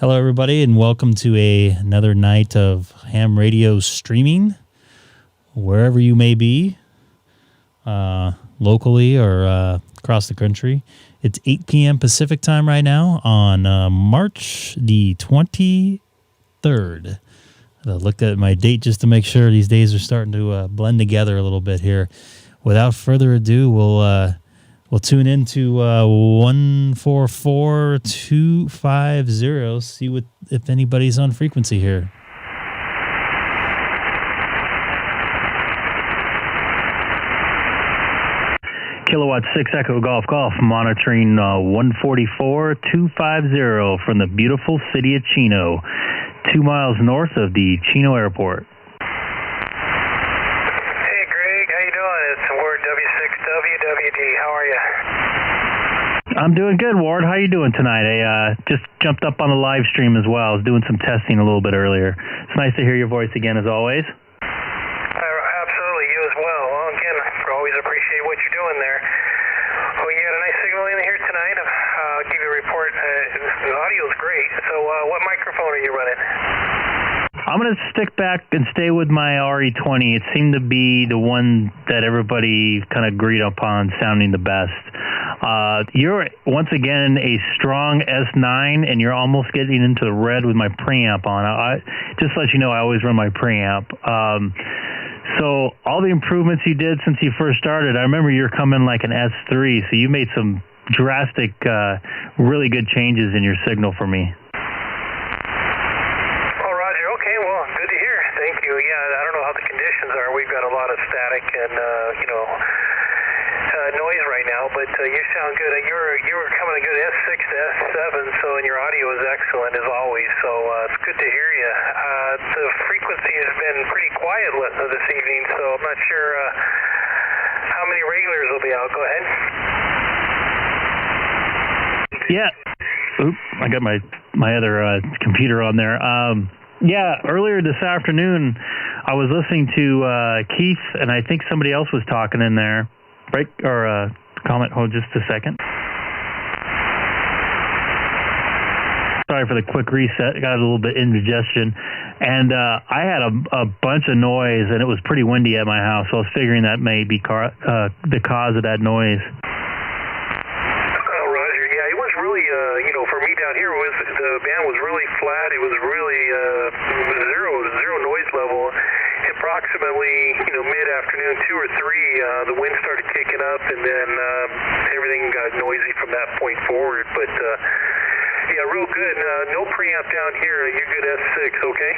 Hello, everybody, and welcome to another night of ham radio streaming, wherever you may be, locally or across the country. It's 8 p.m. Pacific time right now on March the 23rd. I looked at my date just to make sure these days are starting to blend together a little bit here. Without further ado, we'll tune into 144250, see if anybody's on frequency here. Kilowatt 6 Echo Golf Golf, monitoring 144250 from the beautiful city of Chino, 2 miles north of the Chino Airport. Hey Greg, how you doing? It's Ward W6WWD. How are you? I'm doing good, Ward. How you doing tonight? I just jumped up on the live stream as well. I was doing some testing a little bit earlier. It's nice to hear your voice again, as always. Absolutely, you as well. Well, again, I always appreciate what you're doing there. Oh, you got a nice signal in here tonight. I'll give you a report. The audio's great. So what microphone are you running? I'm going to stick back and stay with my RE20. It seemed to be the one that everybody kind of agreed upon sounding the best. You're, once again, a strong S9, and you're almost getting into the red with my preamp on. Just to let you know, I always run my preamp. So all the improvements you did since you first started, I remember you're coming like an S3, so you made some drastic, really good changes in your signal for me. We've got a lot of static and noise right now, but you sound good. You were coming a good S6 to S7, so and your audio is excellent as always. So it's good to hear you. The frequency has been pretty quiet this evening, so I'm not sure how many regulars will be out. Go ahead. Yeah. Oop, I got my other computer on there. Yeah, earlier this afternoon, I was listening to Keith, and I think somebody else was talking in there. Break or comment. Hold just a second. Sorry for the quick reset. Got a little bit indigestion, and I had a bunch of noise, and it was pretty windy at my house. So I was figuring that may be the cause of that noise. Roger. Yeah, it was really for me down here the band was really flat. It was really zero noise level. Approximately, mid-afternoon, 2 or 3, the wind started kicking up, and then everything got noisy from that point forward. But, yeah, real good. No preamp down here. You're good S6, okay?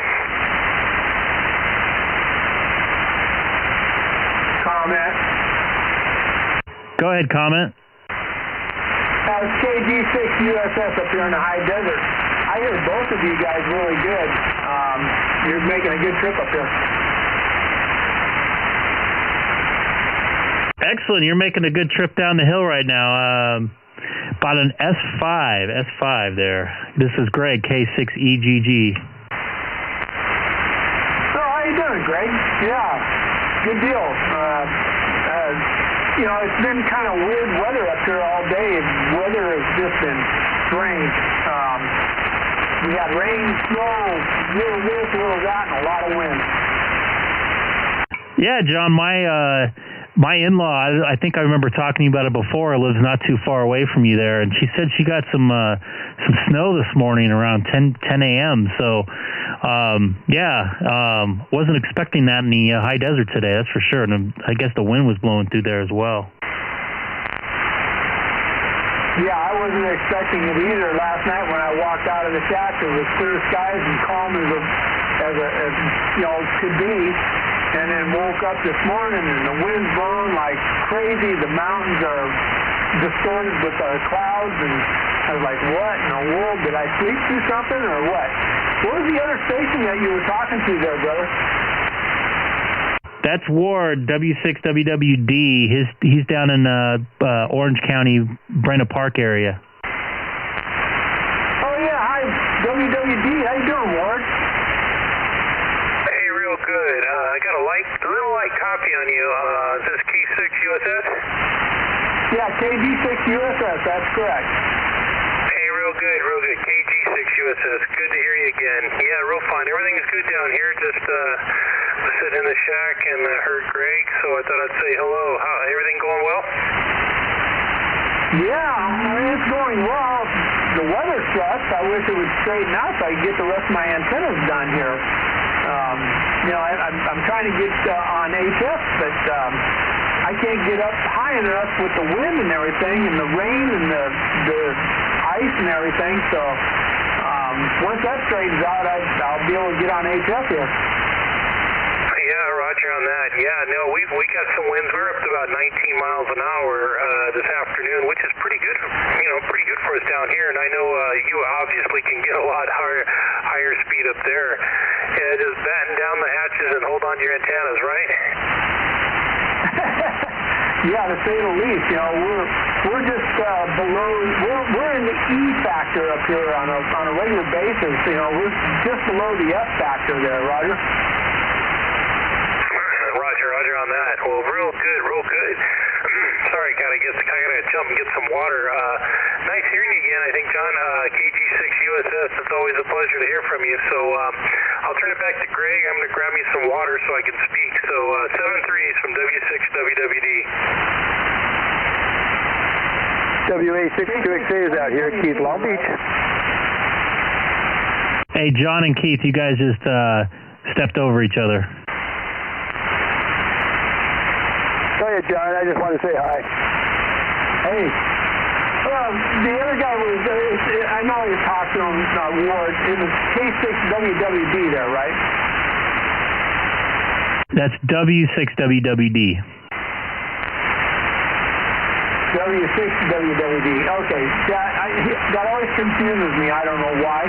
Comment. Go ahead, comment. It's KG6USS up here in the high desert. I hear both of you guys really good. You're making a good trip up here. Excellent. You're making a good trip down the hill right now. About an S5 there. This is Greg, K6EGG. So how you doing, Greg? Yeah, good deal. It's been kind of weird weather up here all day. Weather has just been strange. We had rain, snow, little this, little that, and a lot of wind. Yeah, John, my in-law, I think I remember talking about it before, lives not too far away from you there, and she said she got some snow this morning around 10 a.m., so, wasn't expecting that in the high desert today, that's for sure, and I guess the wind was blowing through there as well. Yeah, I wasn't expecting it either. Last night when I walked out of the shack, it was clear skies and calm as could be. And then woke up this morning and the wind's blowing like crazy. The mountains are distorted with the clouds, and I was like, what in the world? Did I sleep through something or what? What was the other station that you were talking to there, brother? That's Ward, W6WWD. He's down in Orange County, Brenda Park area. Oh, yeah. Hi, WWD. How you doing, Ward? Hey, real good. I got a little light copy on you. Is this K6USS? Yeah, KG6USS. That's correct. Hey, real real good, real good. KG6USS, good to hear you again. Yeah, real fine. Everything's good down here. Just was sitting in the shack and heard Greg, so I thought I'd say hello. How everything going well? Yeah, I mean, it's going well. The weather sucks. I wish it would straighten out so I could get the rest of my antennas done here. You know, I'm trying to get on HF, but I can't get up high enough with the wind and everything, and the rain and the ice and everything. So once that straightens out, I'll be able to get on HF here. Yeah, roger on that. Yeah, no, we got some winds. We're up to about 19 miles an hour this afternoon, which is pretty good. You know, pretty good for us down here. And I know you obviously can get a lot higher speed up there. Yeah, just batten down the hatches and hold on to your antennas, right? Yeah, to say the least. You know, we're just below. We're in the E factor up here on a regular basis. You know, we're just below the F factor there, Roger. Roger on that. Well, real good, real good. Sorry, gotta jump and get some water. Nice hearing you again. I think, John, KG6USS, it's always a pleasure to hear from you. So I'll turn it back to Greg. I'm going to grab me some water so I can speak. So 7-3s from W6WWD. WA6QXA is out here at Keith, Long Beach. Hey, John and Keith, you guys just stepped over each other. Go ahead, John. I just want to say hi. Hey. The other guy was, I know you talked to him, Ward. It was K6WWD there, right? That's W6WWD. W6WWD. Okay. That always confuses me. I don't know why.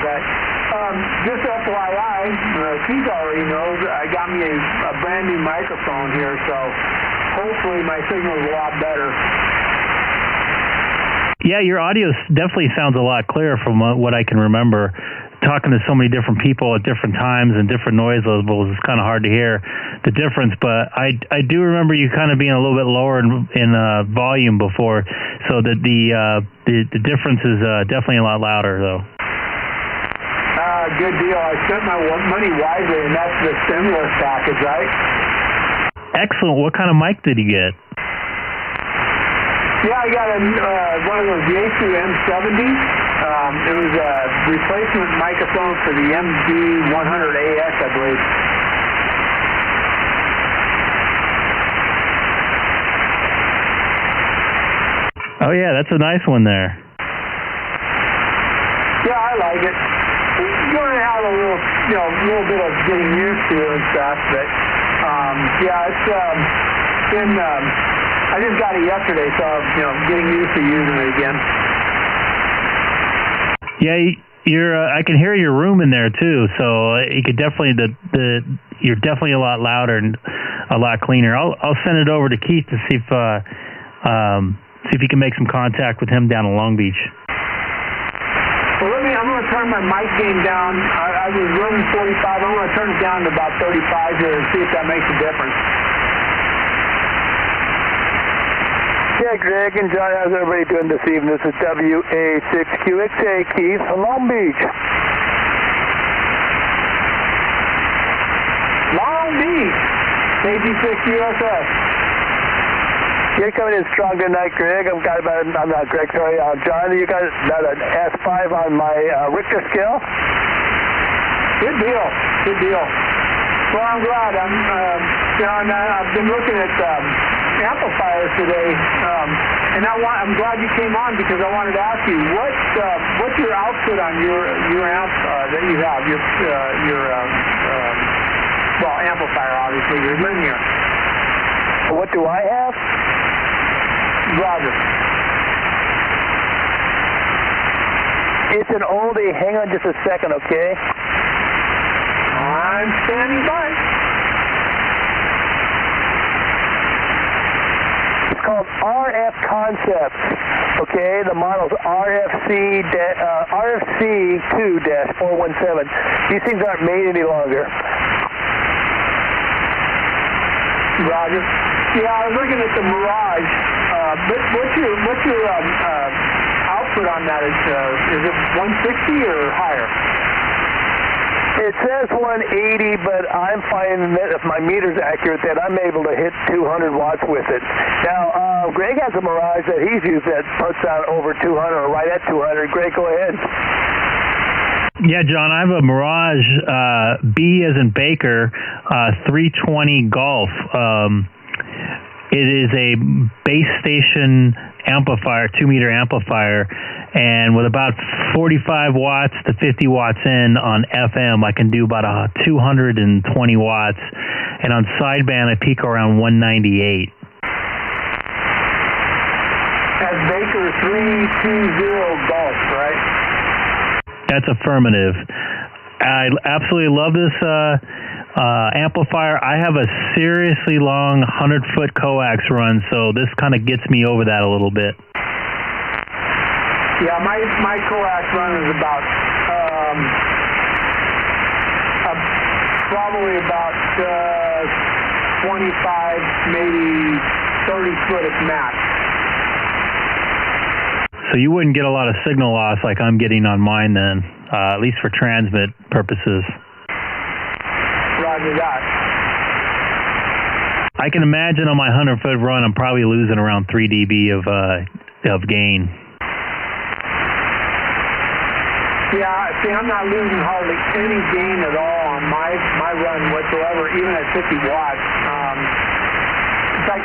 But just FYI, Keith already knows, I got me a brand new microphone here, so hopefully my signal is a lot better. Yeah, your audio definitely sounds a lot clearer from what I can remember. Talking to so many different people at different times and different noise levels, it's kind of hard to hear the difference. But I do remember you kind of being a little bit lower in volume before, so that the difference is definitely a lot louder, though. Good deal. I spent my money wisely, and that's the stimulus package, right? Excellent. What kind of mic did you get? Yeah, I got one of those Yaesu M70s. It was a replacement microphone for the MD100AX, I believe. Oh, yeah, that's a nice one there. Yeah, I like it. You're going to have a little bit of getting used to and stuff, but yeah, it's been. I just got it yesterday, so getting used to using it again. Yeah, I can hear your room in there too, so you could definitely you're definitely a lot louder and a lot cleaner. I'll send it over to Keith to see if he can make some contact with him down in Long Beach. Well, I'm going to turn my mic gain down. I was running 45. I'm going to turn it down to about 35 here and see if that makes a difference. Yeah, Greg and John, how's everybody doing this evening? This is WA6QXA, Keith, Long Beach. Long Beach, KG6USS. You're coming in strong tonight, Greg. I'm not Greg, sorry. John, you got an S5 on my Richter scale? Good deal. Good deal. Well, I'm glad. John, I've been looking at amplifiers today, and I'm glad you came on because I wanted to ask you what's your output on your amp that you have, well, amplifier, obviously, your linear. What do I have? Roger. It's an oldie. Hang on just a second, okay? I'm standing by. It's called RF Concepts, okay? The model's RFC2-417. These things aren't made any longer. Roger. Yeah, I was looking at the Mirage. But what's your output output on that? Is it 160 or higher? It says 180, but I'm finding that if my meter's accurate, that I'm able to hit 200 watts with it. Now, Greg has a Mirage that he's used that puts out over 200 or right at 200. Greg, go ahead. Yeah, John, I have a Mirage B as in Baker 320 Golf. It is a base station amplifier, 2-meter amplifier, and with about 45 watts to 50 watts in on FM, I can do about 220 watts, and on sideband, I peak around 198. That's Baker 320 Golf, right? That's affirmative. I absolutely love this amplifier. I have a seriously long 100-foot coax run, so this kind of gets me over that a little bit. Yeah, my coax run is about probably about 25, maybe 30 foot at max. So you wouldn't get a lot of signal loss like I'm getting on mine then, at least for transmit purposes. Roger that. I can imagine on my 100-foot run, I'm probably losing around 3 dB of gain. Yeah, see, I'm not losing hardly any gain at all on my run whatsoever, even at 50 watts. In fact,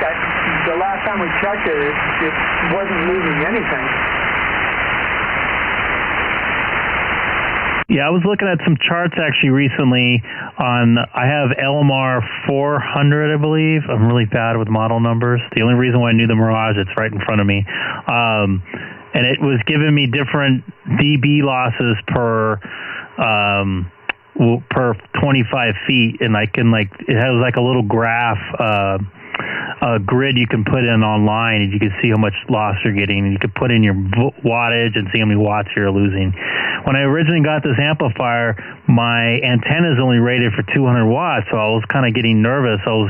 the last time we checked it, it wasn't losing anything. Yeah, I was looking at some charts actually recently on, I have LMR 400, I believe. I'm really bad with model numbers. The only reason why I knew the Mirage, it's right in front of me. And it was giving me different dB losses per 25 feet, and I can it has like a little graph, a grid you can put in online, and you can see how much loss you're getting, and you can put in your wattage and see how many watts you're losing. When I originally got this amplifier, my antenna is only rated for 200 watts, so I was kind of getting nervous. I was,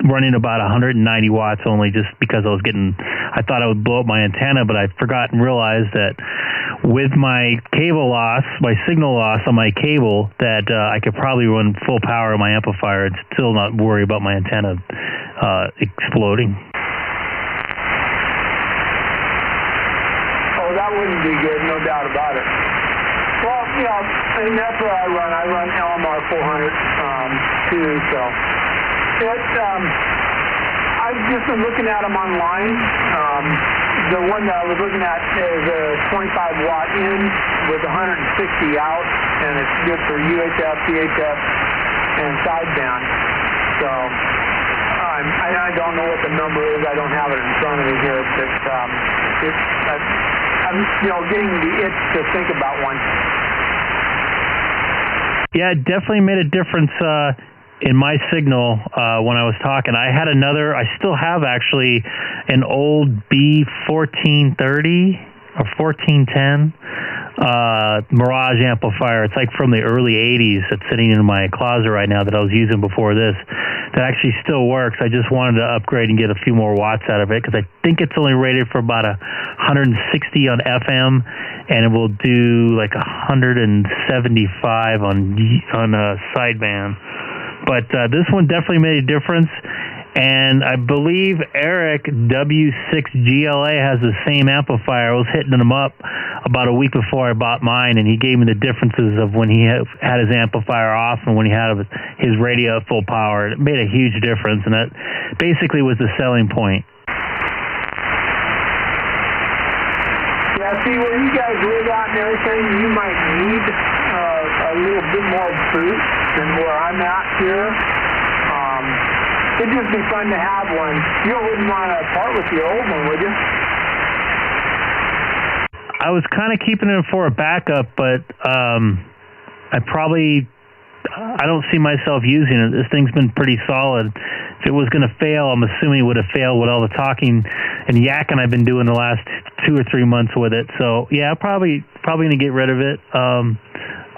running about 190 watts only, just because I thought I would blow up my antenna, but I forgot and realized that with my cable loss, my signal loss on my cable, that I could probably run full power on my amplifier and still not worry about my antenna exploding. Oh, that wouldn't be good, no doubt about it. Well, and that's what I run. I run LMR 400 too, so. I've just been looking at them online. The one that I was looking at is a 25 watt in with 160 out, and it's good for UHF, CHF, and sideband. So I don't know what the number is. I don't have it in front of me here, but I'm getting the itch to think about one. Yeah, it definitely made a difference in my signal when I was talking. I still have actually an old B1430 or 1410 Mirage amplifier. It's like from the early 80s that's sitting in my closet right now that I was using before this. That actually still works. I just wanted to upgrade and get a few more watts out of it because I think it's only rated for about 160 on FM, and it will do like 175 on sideband. But this one definitely made a difference, and I believe Eric W6GLA has the same amplifier. I was hitting him up about a week before I bought mine, and he gave me the differences of when he had his amplifier off and when he had his radio at full power. It made a huge difference, and that basically was the selling point. Yeah, see, where you guys live out and everything, you might need a little bit more boost than where I'm at here. It'd just be fun to have one. You wouldn't want to part with your old one, would you? I was kind of keeping it for a backup, but I don't see myself using it. This thing's been pretty solid. If it was going to fail, I'm assuming it would have failed with all the talking and yakking I've been doing the last 2 or 3 months with it. So yeah, probably going to get rid of it.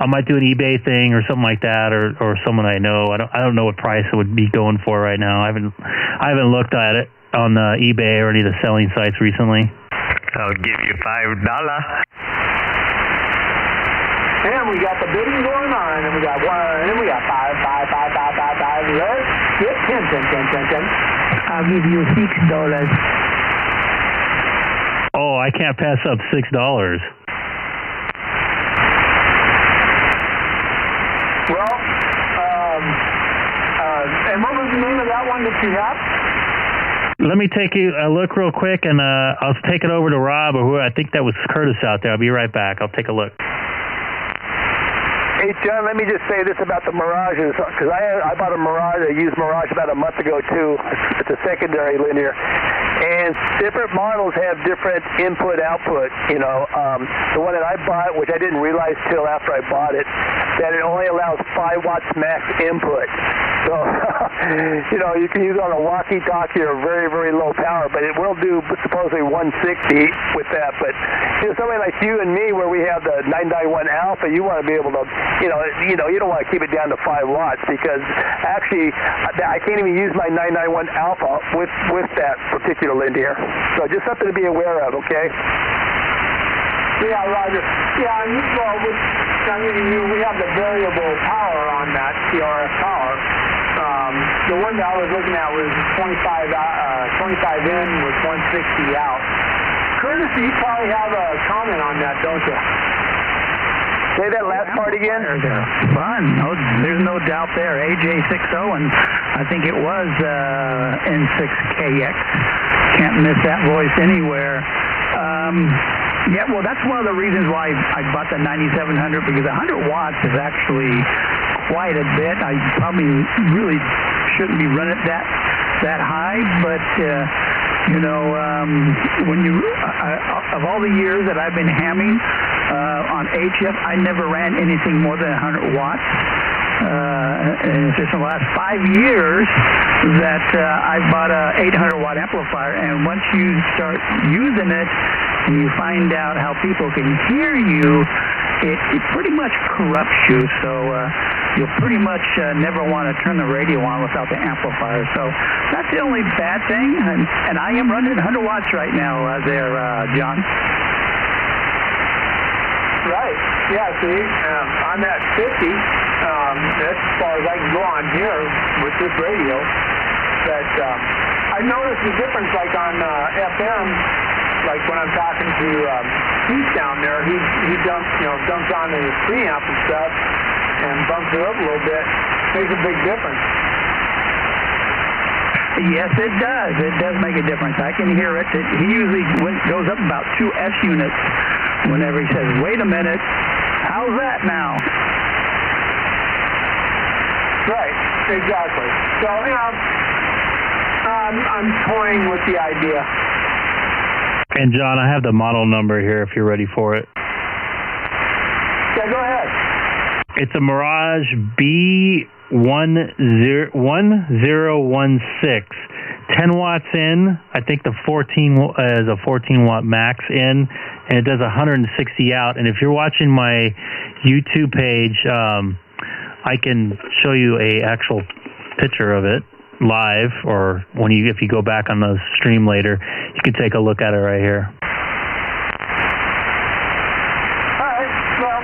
I might do an eBay thing or something like that, or someone I know. I don't know what price it would be going for right now. I haven't looked at it on eBay or any of the selling sites recently. I'll give you $5. And we got the bidding going on, and we got one, and we got five. Let's get 10. I'll give you $6. Oh, I can't pass up $6. Well, and what was the name of that one that you have? Let me take a look real quick, and I'll take it over to Rob, or who I think that was Curtis out there. I'll be right back. I'll take a look. Hey, John, let me just say this about the Mirages, because I bought a Mirage, I used Mirage about a month ago, too. It's a secondary linear. And different models have different input-output, you know. The one that I bought, which I didn't realize till after I bought it, that it only allows 5 watts max input. So, you know, you can use it on a walkie-talkie or very, very low power, but it will do supposedly 160 with that. But, you know, somebody like you and me, where we have the 991 Alpha, you want to be able to, you don't want to keep it down to 5 watts, because actually I can't even use my 991 Alpha with that particular linear. So just something to be aware of, okay? Yeah, Roger. Yeah, we have the variable power on that TRF power. The one that I was looking at was 25 in with 160 out. Curtis, you probably have a comment on that, don't you? Say that last part again. Fun. There's no doubt there. AJ60, and I think it was N6KX. Can't miss that voice anywhere. Yeah, well, that's one of the reasons why I bought the 9700, because 100 watts is actually quite a bit. I probably really shouldn't be running it that high, but when you of all the years that I've been hamming on HF, I never ran anything more than 100 watts. And it's just in the last 5 years that I bought a 800 watt amplifier, and once you start using it and you find out how people can hear you, it pretty much corrupts you. So you'll pretty much never want to turn the radio on without the amplifier. So that's the only bad thing. And I am running 100 watts right now there, John. Right. Yeah, see, I'm at 50. That's as far as I can go on here with this radio. But I noticed the difference, like on FM, like when I'm talking to Keith down there, he dumps on his preamp and stuff and bumps it up a little bit. Makes a big difference. Yes, it does. It does make a difference. I can hear it. He usually goes up about 2 S units whenever he says, "Wait a minute, how's that now?" Right, exactly. So, I'm toying with the idea. And John, I have the model number here if you're ready for it. Yeah, go ahead. It's a Mirage B1016. 10 watts in. I think the 14 is a 14 watt max in, and it does 160 out. And if you're watching my YouTube page, I can show you a actual picture of it live, or if you go back on the stream later, you can take a look at it right here. All right. Well,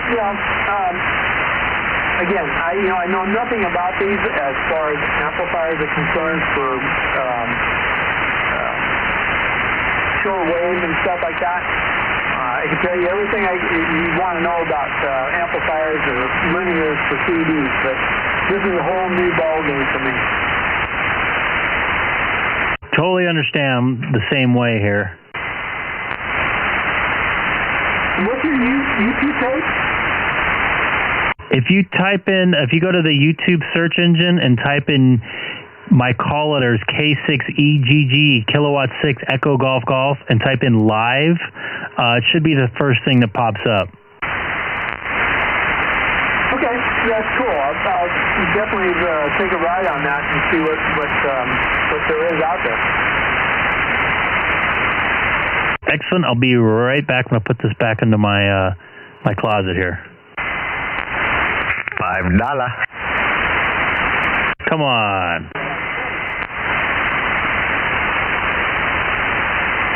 again, I know nothing about these as far as amplifiers are concerned for short wave and stuff like that. I can tell you everything you want to know about amplifiers or linears for CDs, but this is a whole new ballgame for me. Totally understand the same way here. What's your YouTube page? If you go to the YouTube search engine and type in my call letters K6EGG kilowatt 6 Echo Golf Golf and type in live, it should be the first thing that pops up. Okay, that's cool. I'll definitely take a ride on that and see what there is out there. Excellent. I'll be right back. I'm going to put this back into my my closet here. $5. Come on.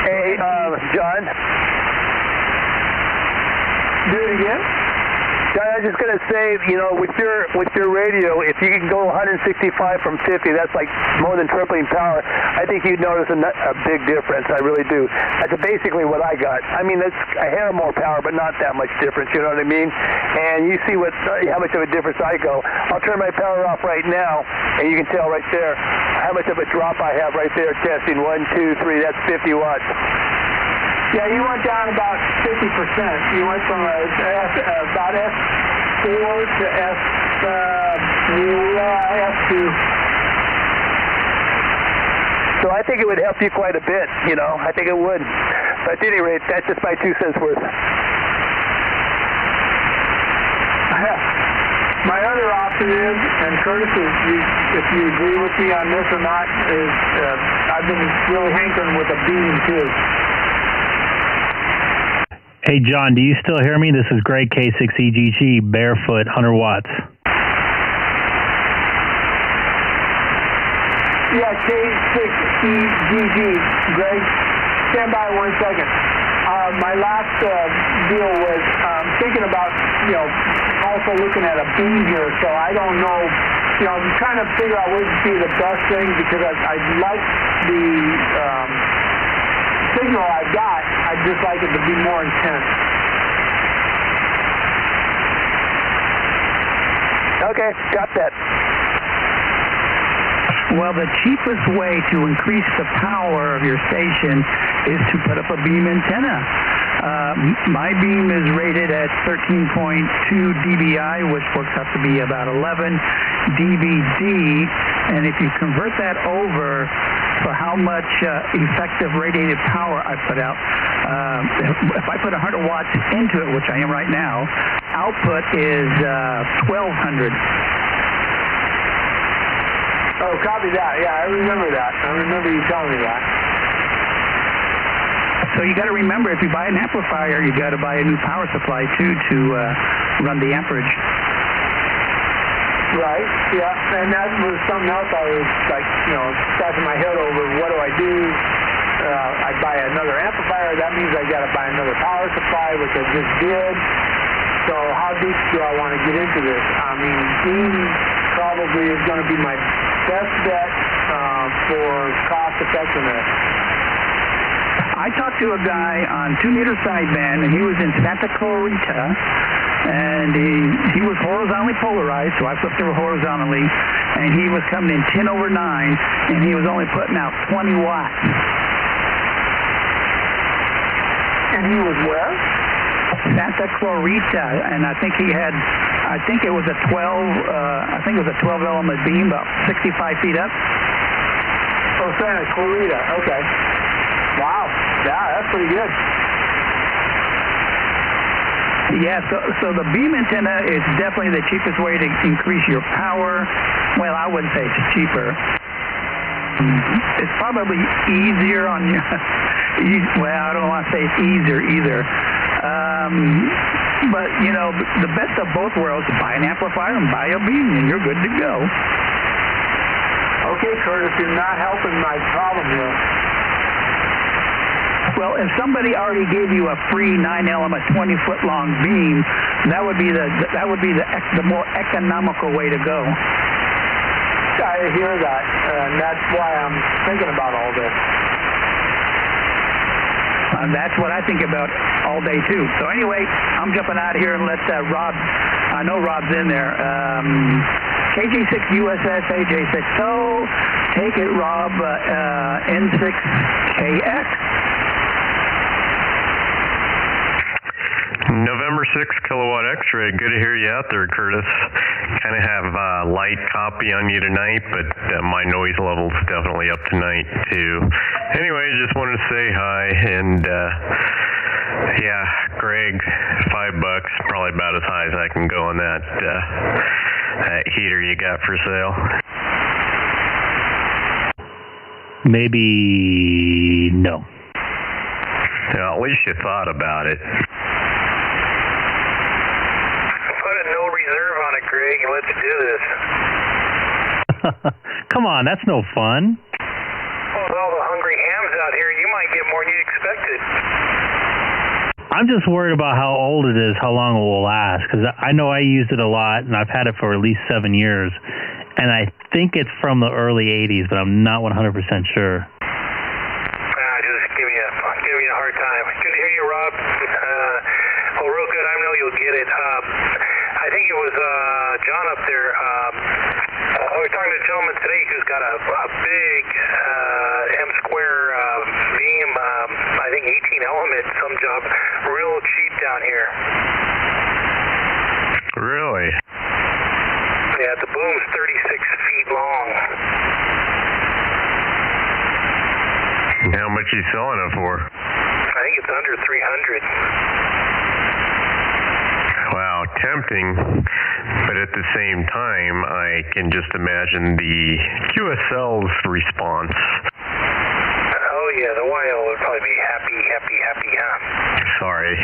Hey, John. again? I was just going to say, you know, with your radio, if you can go 165 from 50, that's like more than tripling power. I think you'd notice a big difference. I really do. That's basically what I got. I mean, that's a hair more power, but not that much difference. You know what I mean? And you see how much of a difference I go. I'll turn my power off right now, and you can tell right there how much of a drop I have right there. Testing 1, 2, 3. That's 50 watts. Yeah, you went down about 50%. You went from about S4 to S2. So I think it would help you quite a bit, you know. I think it would. But at any rate, that's just my 2 cents worth. My other option is, and Curtis, if you agree with me on this or not, is I've been really hankering with a beam too. Hey, John, do you still hear me? This is Greg, K6EGG, barefoot, 100 watts. Yeah, K6EGG. Greg, stand by 1 second. My last deal was thinking about, you know, also looking at a beam here, so I don't know, you know, I'm trying to figure out what would be the best thing because I like the signal I've got. I'd just like it to be more intense. Okay, got that. Well, the cheapest way to increase the power of your station is to put up a beam antenna. My beam is rated at 13.2 dBi, which works out to be about 11 dBd, and if you convert that over for how much effective radiated power I put out, if I put 100 watts into it, which I am right now, output is 1,200. Oh, copy that. Yeah, I remember that. I remember you telling me that. So you got to remember, if you buy an amplifier, you got to buy a new power supply too to run the amperage. Right. Yeah, and that was something else I was like, you know, scratching my head over. What do I do? I buy another amplifier. That means I got to buy another power supply, which I just did. So how deep do I want to get into this? I mean, beam probably is going to be my best bet for cost effectiveness. I talked to a guy on 2-meter sideband, and he was in Santa Clarita, and he was horizontally polarized, so I flipped over horizontally, and he was coming in 10 over 9, and he was only putting out 20 watts. And he was where? Santa Clarita, and I think it was a 12 element beam, about 65 feet up. Oh, Santa Clarita, okay. Wow, yeah, that's pretty good. Yeah, so the beam antenna is definitely the cheapest way to increase your power. Well, I wouldn't say it's cheaper. It's probably easier on you. Well, I don't want to say it's easier either. But, you know, the best of both worlds, buy an amplifier and buy a beam, and you're good to go. Okay, Curtis, you're not helping my problem here. Well, if somebody already gave you a free 9-element, 20-foot long beam, that would be the more economical way to go. I hear that, and that's why I'm thinking about all this. And that's what I think about all day too. So anyway, I'm jumping out of here and let Rob. I know Rob's in there. KJ6USS AJ60. Take it, Rob. N6KX. November 6 kilowatt X-ray. Good to hear you out there, Curtis. Kind of have light copy on you tonight, but my noise level's definitely up tonight too. Anyway, just wanted to say hi, and yeah, Greg, $5, probably about as high as I can go on that heater you got for sale. Maybe no. Well, at least you thought about it. Greg, let's do this. Come on, that's no fun. Well, with all the hungry hams out here, you might get more than you expected. I'm just worried about how old it is, how long it will last, because I know I used it a lot, and I've had it for at least 7 years, and I think it's from the early 80s, but I'm not 100% sure. Just give me a hard time. Good to hear you, Rob. Well, real good. I know you'll get it. I think it was John up there. I was talking to a gentleman today who's got a big M-square beam, I think 18 element, some job, real cheap down here. Really? Yeah, the boom's 36 feet long. And how much you selling it for? I think it's under 300. Wow, tempting, but at the same time, I can just imagine the QSL's response. Oh yeah, the YL would probably be happy, huh? Sorry,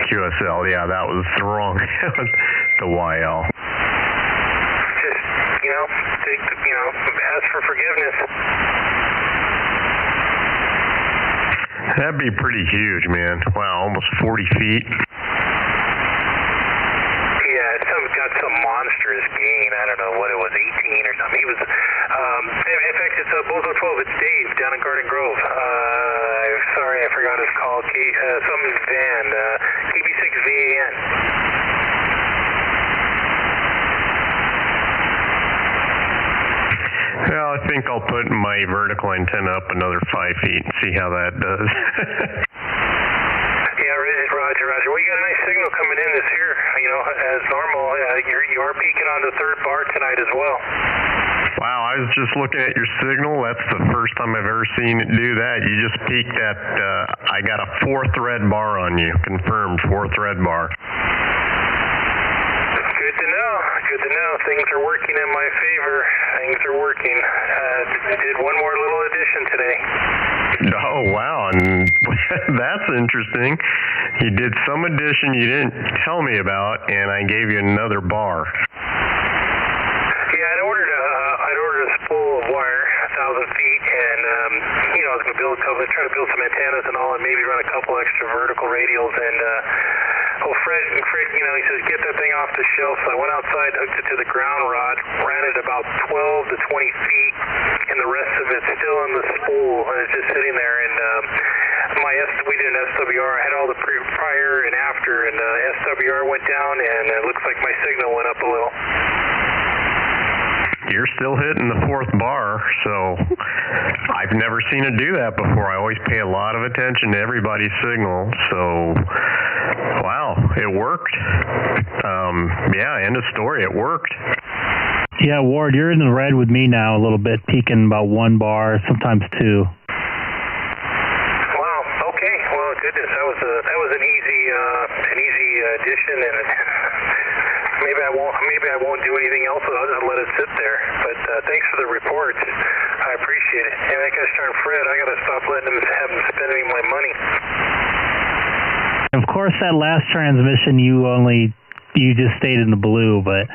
QSL, yeah, that was wrong. The YL. Just, ask for forgiveness. That'd be pretty huge, man. Wow, almost 40 feet. Got some monstrous gain. I don't know what it was, 18 or something. He was, in fact, it's Bozo 12. It's Dave down in Garden Grove. Sorry, I forgot his call. Some van, KB6VAN. Well, I think I'll put my vertical antenna up another 5 feet and see how that does. Roger. We got a nice signal coming in this here, as normal. You are peaking on the third bar tonight as well. Wow, I was just looking at your signal. That's the first time I've ever seen it do that. You just peaked at, I got a 4th red bar on you, confirmed 4th red bar. Good to know. Things are working in my favor. Things are working. Did one more little addition today. Oh, wow, and that's interesting. You did some addition you didn't tell me about, and I gave you another bar. Yeah, I'd ordered a spool of wire, 1,000 feet, and I was going to try to build some antennas and all, and maybe run a couple extra vertical radials. And Fred, he says get that thing off the shelf. So I went outside, hooked it to the ground rod, ran it about 12 to 20 feet, and the rest of it's still in the spool, and it's just sitting there. And we did an SWR. I had all the prior and after, and SWR went down, and it looks like my signal went up a little. You're still hitting the 4th bar, so I've never seen it do that before. I always pay a lot of attention to everybody's signal, so wow, it worked. Yeah, end of story, it worked. Yeah, Ward, you're in the red with me now a little bit, peaking about 1 bar, sometimes 2. Wow, okay, well, goodness, that was an easy addition, and maybe I won't do anything else. I'll just let it sit there. But thanks for the report. I appreciate it. And that guy's trying Fred. I got to stop letting him spend any of my money. Of course, that last transmission you just stayed in the blue, but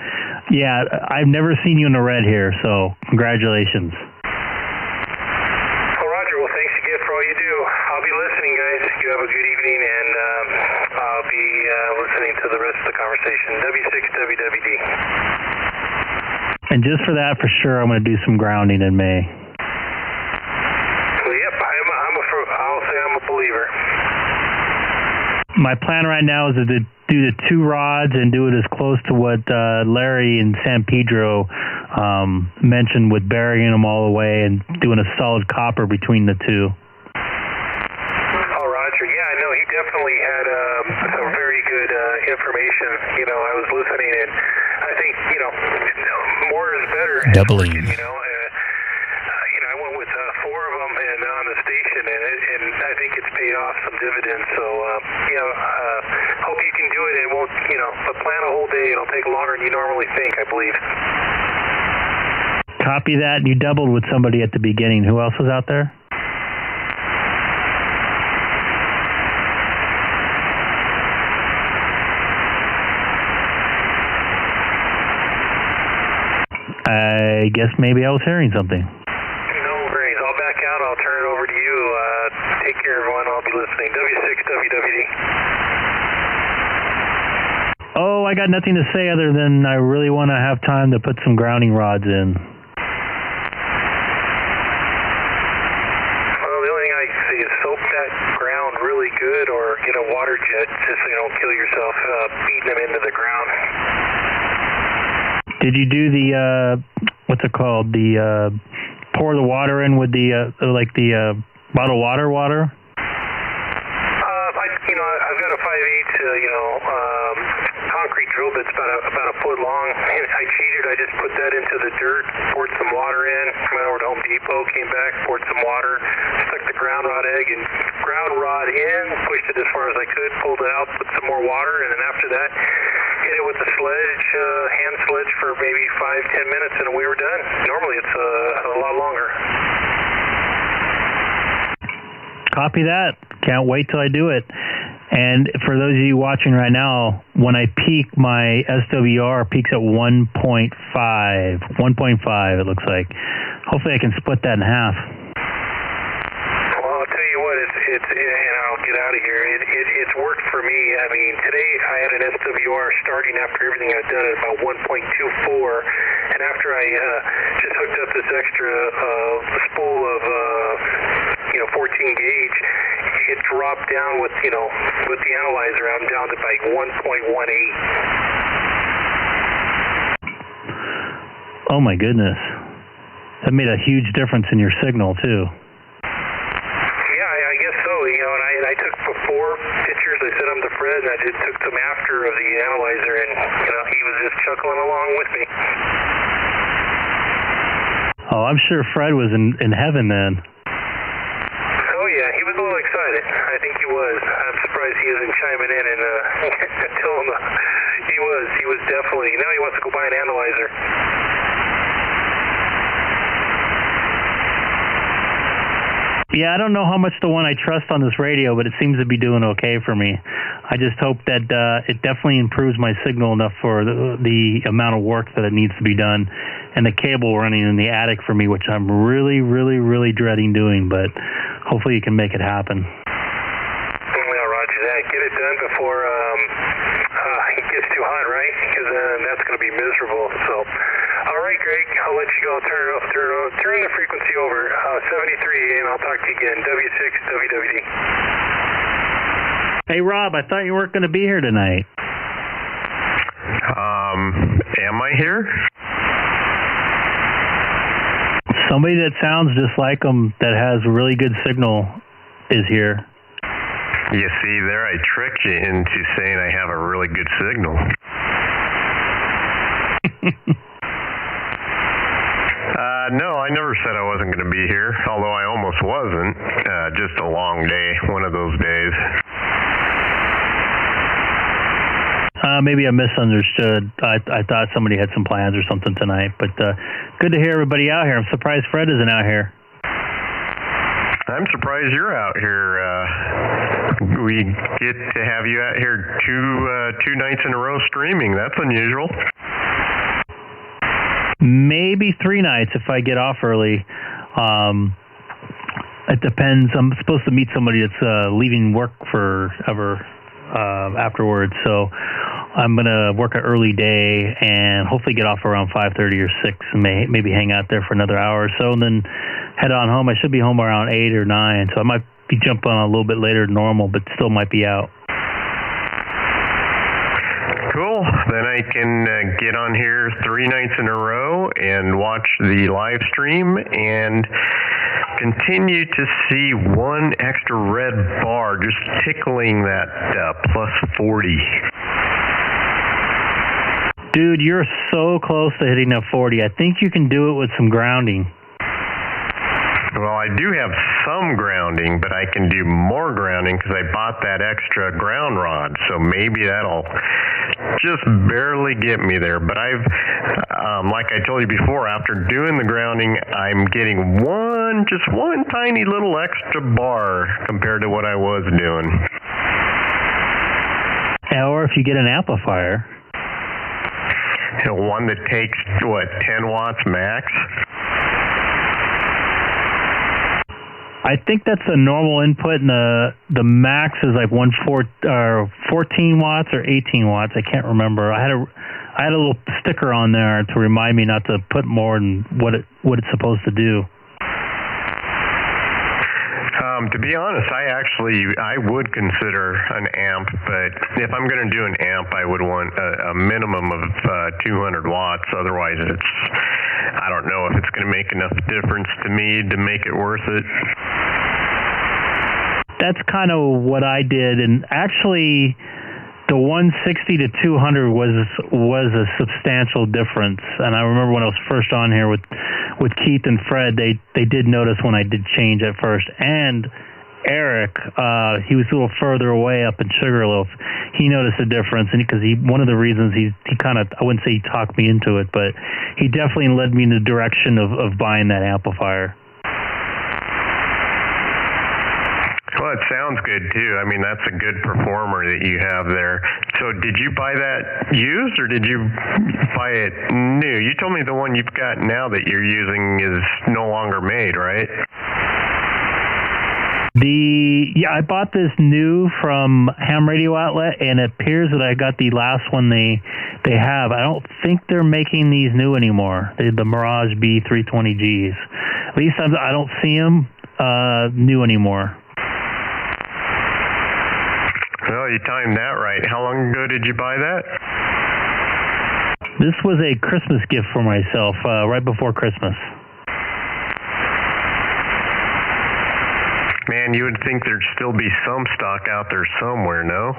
yeah, I've never seen you in the red here. So congratulations. Well, Roger. Well, thanks again for all you do. I'll be listening, guys. You have a good evening, and I'll be listening to the rest of the conversation. W6WWD. And just for that, for sure, I'm going to do some grounding in May. Well, yep, I'll say I'm a believer. My plan right now is to do the 2 rods and do it as close to what Larry and San Pedro mentioned, with burying them all the way and doing a solid copper between the 2. Oh, Roger. Yeah, I know. He definitely had some very good information. I was listening, and I think, more is better. Doubling. I went with 4 of them on the station, and I think it's paid off some dividends. So, hope you can do it. It won't, but plan a whole day. It'll take longer than you normally think, I believe. Copy that. You doubled with somebody at the beginning. Who else was out there? I guess maybe I was hearing something. No worries. I'll back out. I'll turn it over to you. Take care, everyone. I'll be listening. K6WWD. Oh, I got nothing to say other than I really want to have time to put some grounding rods in. Well, the only thing I can say is soak that ground really good or get a water jet just so you don't kill yourself beating them into the ground. Did you do the, what's it called, the pour the water in with the, like the bottled water? I've got a 5/8, concrete drill bit's about a foot long. And I cheated. I just put that into the dirt, poured some water in, went over to Home Depot, came back, poured some water, stuck the ground rod in, pushed it as far as I could, pulled it out, put some more water, and then after that, hit it with the sledge, hand sledge for maybe 5-10 minutes, and we were done. Normally it's a lot longer. Copy that. Can't wait till I do it. And for those of you watching right now, when I peak, my SWR peaks at 1.5. 1.5, it looks like. Hopefully I can split that in half. Well, I'll tell you what, and I'll get out of here. It's worked for me. I mean, today I had an SWR starting after everything I'd done at about 1.24. And after I just hooked up this extra spool of 14 gauge, it dropped down with the analyzer. I'm down to like 1.18. Oh my goodness. That made a huge difference in your signal too. Yeah, I guess so. And I took before pictures. I sent them to Fred, and I just took some after of the analyzer, and he was just chuckling along with me. Oh, I'm sure Fred was in heaven then. Oh yeah, he was a little excited. I think he was. I'm surprised he isn't chiming in and tell him he was definitely. Now he wants to go buy an analyzer. Yeah, I don't know how much the one I trust on this radio, but it seems to be doing okay for me. I just hope that it definitely improves my signal enough for the amount of work that it needs to be done, and the cable running in the attic for me, which I'm really, really, really dreading doing, but hopefully you can make it happen. Well, roger that. Get it done before it gets too hot, right? Because that's going to be miserable. So, all right, Greg, I'll let you go. Turn the frequency over, 73, and I'll talk to you again. W6WWD. Hey, Rob, I thought you weren't going to be here tonight. Am I here? Somebody that sounds just like him that has really good signal is here. You see, there I tricked you into saying I have a really good signal. No, I never said I wasn't going to be here, although I almost wasn't. Just a long day, one of those days. Maybe I misunderstood. I thought somebody had some plans or something tonight, but good to hear everybody out here. I'm surprised Fred isn't out here. I'm surprised you're out here. We get to have you out here two nights in a row streaming. That's unusual. Maybe 3 nights if I get off early. It depends. I'm supposed to meet somebody that's leaving work forever afterwards, so I'm going to work an early day and hopefully get off around 5:30 or 6 and maybe hang out there for another hour or so and then head on home. I should be home around 8 or 9, so I might be jumping on a little bit later than normal, but still might be out. Cool. Then I can get on here 3 nights in a row and watch the live stream and continue to see one extra red bar just tickling that plus 40. Dude, you're so close to hitting that 40. I think you can do it with some grounding. Well, I do have some grounding, but I can do more grounding because I bought that extra ground rod. So maybe that'll just barely get me there. But I've, like I told you before, after doing the grounding, I'm getting just one tiny little extra bar compared to what I was doing. Or if you get an amplifier. One that takes, 10 watts max? I think that's a normal input, and the max is like 14 watts or 18 watts. I can't remember. I had a little sticker on there to remind me not to put more than what it's supposed to do. To be honest, I would consider an amp, but if I'm going to do an amp, I would want a minimum of 200 watts. Otherwise, I don't know if it's going to make enough difference to me to make it worth it. That's kind of what I did, and actually, the 160 to 200 was a substantial difference. And I remember when I was first on here with Keith and Fred, they did notice when I did change at first. And Eric, he was a little further away up in Sugarloaf. He noticed a difference, and because one of the reasons he kind of, I wouldn't say he talked me into it, but he definitely led me in the direction of buying that amplifier. Well, it sounds good too. I mean, that's a good performer that you have there. So did you buy that used or did you buy it new? You told me the one you've got now that you're using is no longer made, right? I bought this new from Ham Radio Outlet, and it appears that I got the last one they have. I don't think they're making these new anymore. The Mirage B320Gs. At least I don't see them new anymore. Well, you timed that right. How long ago did you buy that? This was a Christmas gift for myself, right before Christmas. Man, you would think there'd still be some stock out there somewhere, no?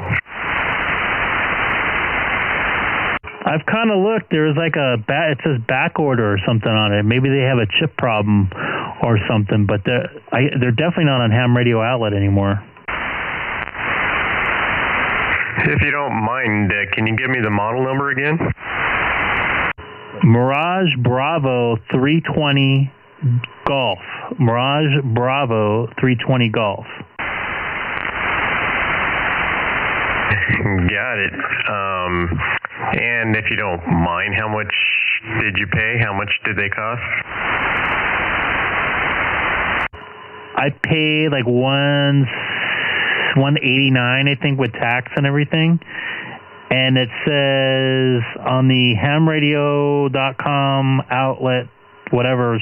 I've kind of looked. There's like it says back order or something on it. Maybe they have a chip problem or something, but they're definitely not on Ham Radio Outlet anymore. If you don't mind, can you give me the model number again? Mirage Bravo 320 Golf. Mirage Bravo 320 Golf. Got it. And if you don't mind, how much did you pay? How much did they cost? I paid like $189, I think, with tax and everything. And it says on the hamradio.com outlet, whatever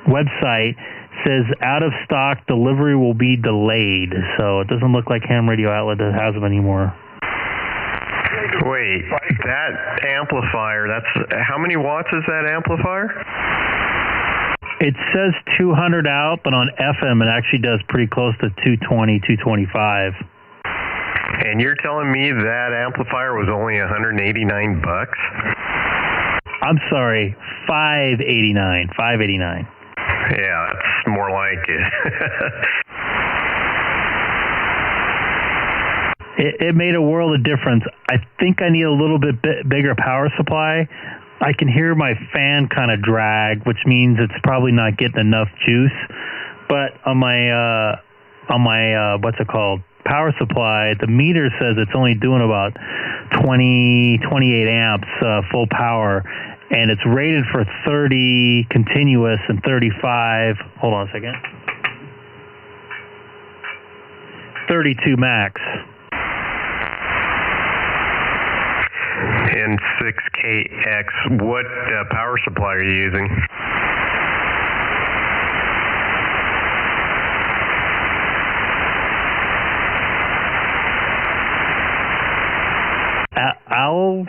website, says out of stock, delivery will be delayed. So it doesn't look like Ham Radio Outlet has them anymore. Wait, that amplifier, how many watts is that amplifier? It says 200 out, but on FM it actually does pretty close to 220, 225. And you're telling me that amplifier was only $189? I'm sorry, $589. Yeah, that's more like it. It made a world of difference. I think I need a little bit bigger power supply. I can hear my fan kind of drag, which means it's probably not getting enough juice. But on my power supply, the meter says it's only doing about 28 amps full power, and it's rated for 30 continuous and 35. Hold on a second. 32 max. And 6KX, what power supply are you using? Owl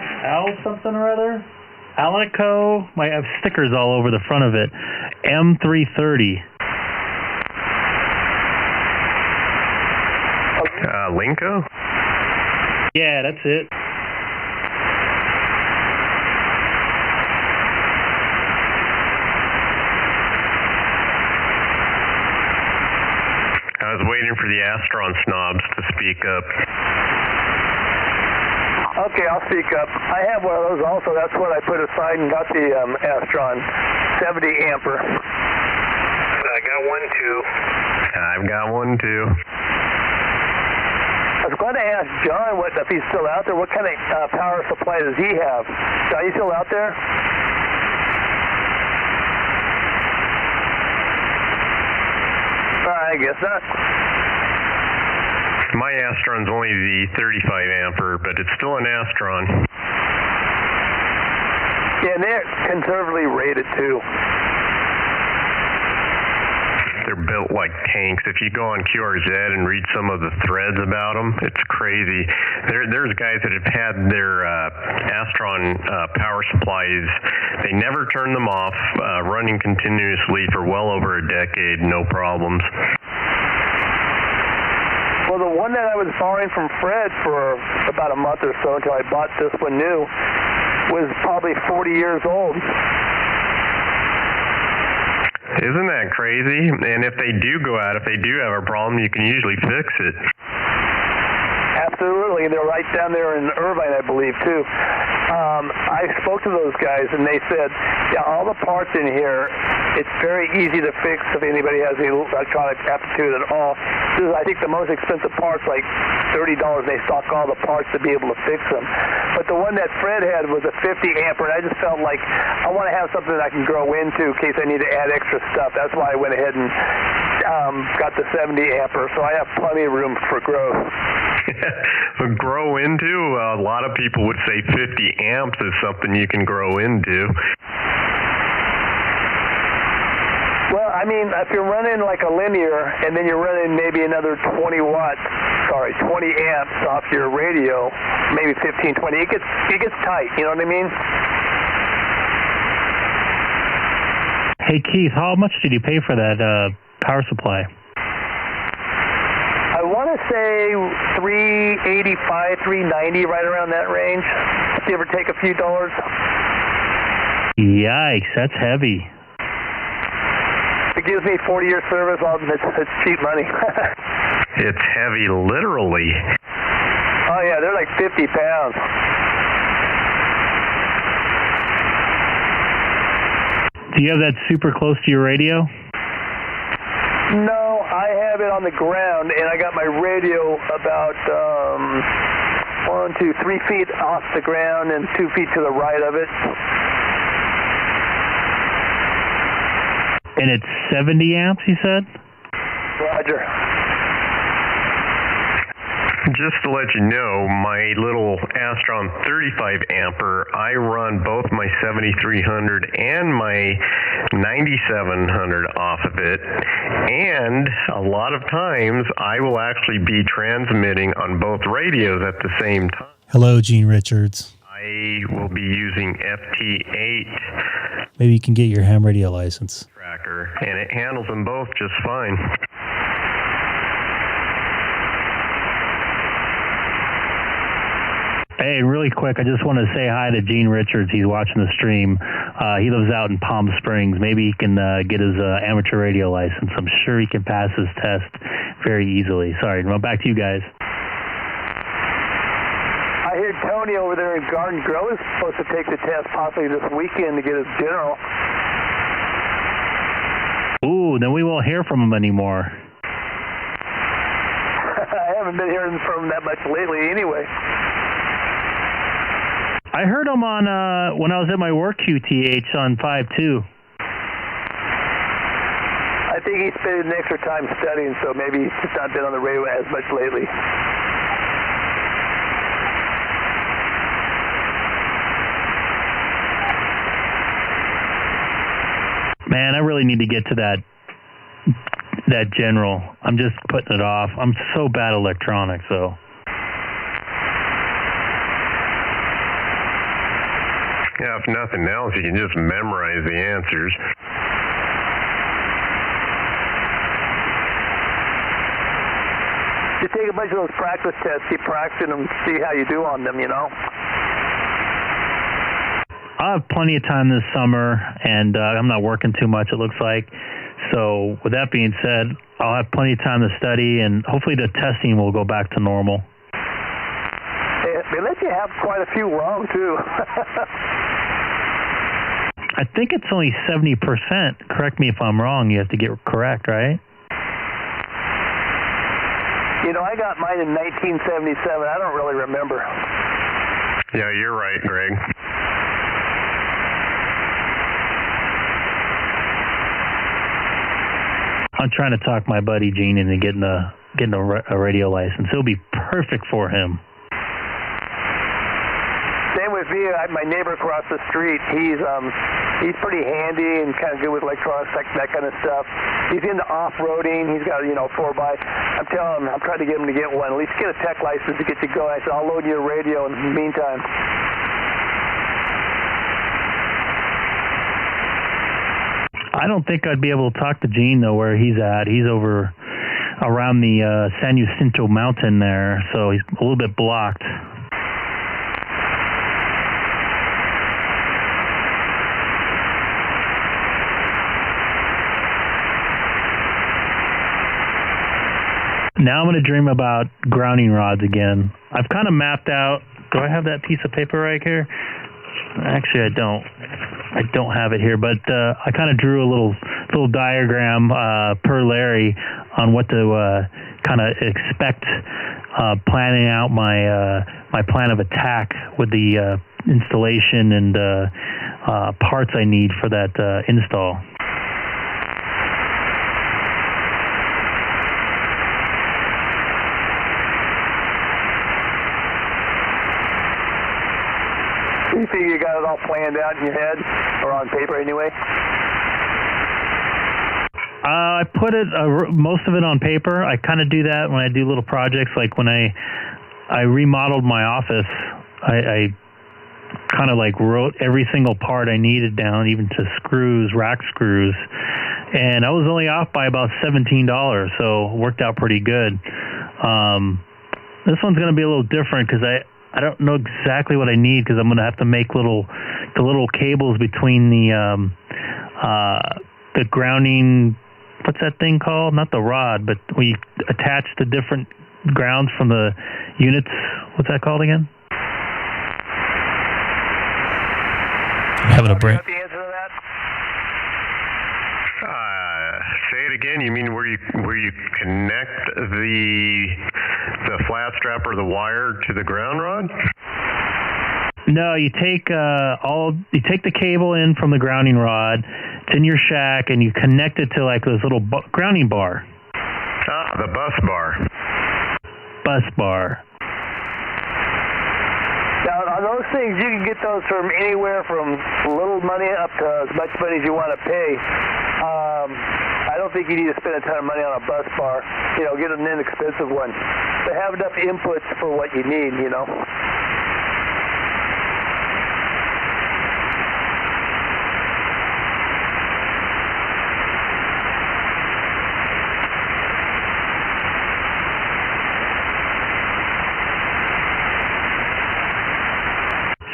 something or other? Alico? I have stickers all over the front of it. M330. Linko? Yeah, that's it. I was waiting for the Astron snobs to speak up. Okay, I'll speak up. I have one of those also. That's what I put aside and got the Astron 70 amper. I got one too. I've got one too. I was going to ask John if he's still out there. What kind of power supply does he have? John, you still out there? I guess not. My Astron's only the 35 ampere, but it's still an Astron. Yeah, and they're conservatively rated too. They're built like tanks. If you go on QRZ and read some of the threads about them, it's crazy. There's guys that have had their Astron power supplies. They never turn them off, running continuously for well over a decade, no problems. Well, the one that I was borrowing from Fred for about a month or so until I bought this one new was probably 40 years old. Isn't that crazy? And if they do go out, if they do have a problem, you can usually fix it. Absolutely. They're right down there in Irvine, I believe, too. I spoke to those guys, and they said, yeah, all the parts in here, it's very easy to fix if anybody has any electronic aptitude at all. This is, I think, the most expensive parts, like $30, and they stock all the parts to be able to fix them. But the one that Fred had was a 50 ampere, and I just felt like I want to have something that I can grow into in case I need to add extra stuff. That's why I went ahead and got the 70 ampere, so I have plenty of room for growth. Grow into? A lot of people would say 50 amps is something you can grow into. Well, I mean, if you're running like a linear and then you're running maybe another 20 amps off your radio, maybe 15, 20, it gets tight, you know what I mean? Hey, Keith, how much did you pay for that power supply? I want to say $385, $390, right around that range. Give or take a few dollars. Yikes, that's heavy. It gives me 40-year service. It's cheap money. It's heavy, literally. Oh, yeah, they're like 50 pounds. Do you have that super close to your radio? No, I have it on the ground, and I got my radio about 3 feet off the ground and 2 feet to the right of it. And it's 70 amps, you said? Roger. Just to let you know, my little Astron 35 ampere, I run both my 7300 and my 9700 off of it, and a lot of times I will actually be transmitting on both radios at the same time. Hello, Gene Richards. I will be using FT8. Maybe you can get your ham radio license. Tracker, and it handles them both just fine. Hey, really quick, I just want to say hi to Gene Richards. He's watching the stream. He lives out in Palm Springs. Maybe he can get his amateur radio license. I'm sure he can pass his test very easily. Sorry, well, back to you guys. I hear Tony over there in Garden Grove is supposed to take the test possibly this weekend to get his general. Ooh, then we won't hear from him anymore. I haven't been hearing from him that much lately anyway. I heard him on when I was at my work QTH on 5.2. I think he's spending extra time studying, so maybe he's just not been on the radio as much lately. Man, I really need to get to that general. I'm just putting it off. I'm so bad at electronics, though. Yeah, if nothing else, you can just memorize the answers. You take a bunch of those practice tests, keep practicing them, see how you do on them, you know? I have plenty of time this summer, and I'm not working too much, it looks like. So with that being said, I'll have plenty of time to study, and hopefully the testing will go back to normal. They let you have quite a few wrong, too. I think it's only 70%. Correct me if I'm wrong. You have to get correct, right? You know, I got mine in 1977. I don't really remember. Yeah, you're right, Greg. I'm trying to talk my buddy Gene into getting a radio license. It'll be perfect for him. Same with me. My neighbor across the street, he's pretty handy and kind of good with electronics, that kind of stuff. He's into off-roading. He's got, 4x. I'm telling him, I'm trying to get him to get one. At least get a tech license to get you going. I said, I'll load you a radio in the meantime. I don't think I'd be able to talk to Gene, though, where he's at. He's over around the San Jacinto Mountain there, so he's a little bit blocked. Now I'm going to dream about grounding rods again. I've kind of mapped out. Do I have that piece of paper right here? Actually, I don't. I don't have it here, but I kind of drew a little diagram per Larry on what to kind of expect planning out my plan of attack with the installation and parts I need for that install. You think you got it all planned out in your head, or on paper anyway? I put it most of it on paper. I kind of do that when I do little projects, like when I remodeled my office. I kind of like wrote every single part I needed down, even to screws, rack screws, and I was only off by about $17, so it worked out pretty good. This one's going to be a little different because I don't know exactly what I need, because I'm going to have to make the little cables between the grounding. What's that thing called? Not the rod, but we attach the different grounds from the units. What's that called again? Having a break. The answer to that? Say it again. You mean where you connect the flat strap or the wire to the ground rod? No, you take the cable in from the grounding rod. It's in your shack, and you connect it to like this little grounding bar. The bus bar. Bus bar. Now, on those things, you can get those from anywhere from little money up to as much money as you want to pay. I don't think you need to spend a ton of money on a bus bar. Get an inexpensive one. But have enough inputs for what you need,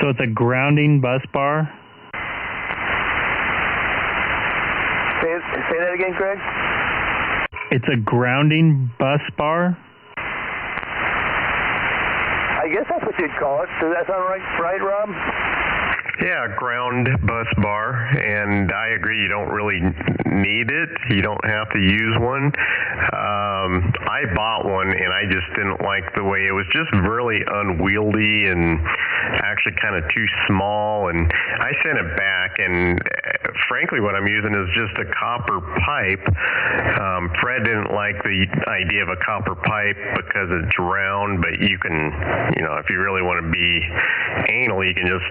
So it's a grounding bus bar? Say that again, Greg? It's a grounding bus bar? I guess that's what you'd call it. Does that sound right, Rob? Yeah, ground bus bar, and I agree, you don't really need it. You don't have to use one. I bought one, and I just didn't like the way it was just really unwieldy and actually kind of too small, and I sent it back, and frankly what I'm using is just a copper pipe. Fred didn't like the idea of a copper pipe because it's round, but you can, if you really want to be anal, you can just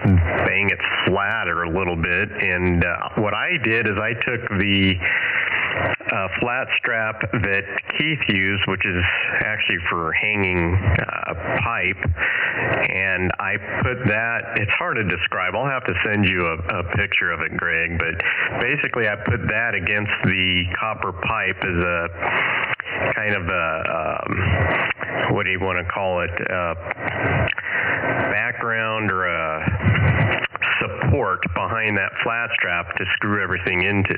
bang it flatter a little bit. And what I did is I took the flat strap that Keith used, which is actually for hanging pipe, and I put that, it's hard to describe, I'll have to send you a picture of it, Greg, but basically I put that against the copper pipe as a kind of a, what do you want to call it, background or a support behind that flat strap to screw everything into.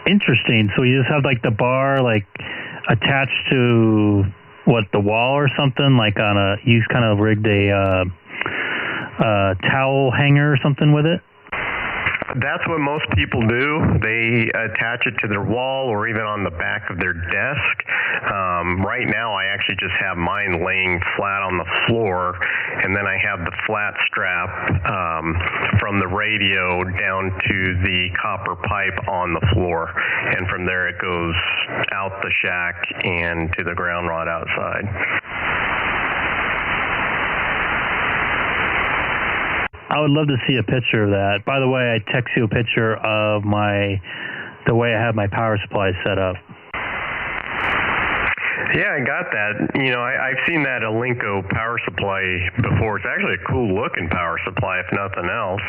Interesting. So you just have like the bar like attached to the wall or something, like on you kind of rigged a towel hanger or something with it? That's what most people do. They attach it to their wall or even on the back of their desk. Right now, I actually just have mine laying flat on the floor, and then I have the flat strap from the radio down to the copper pipe on the floor, and from there it goes out the shack and to the ground rod outside. I would love to see a picture of that. By the way, I text you a picture of the way I have my power supply set up. Yeah, I got that. You know, I've seen that Alinco power supply before. It's actually a cool looking power supply, if nothing else.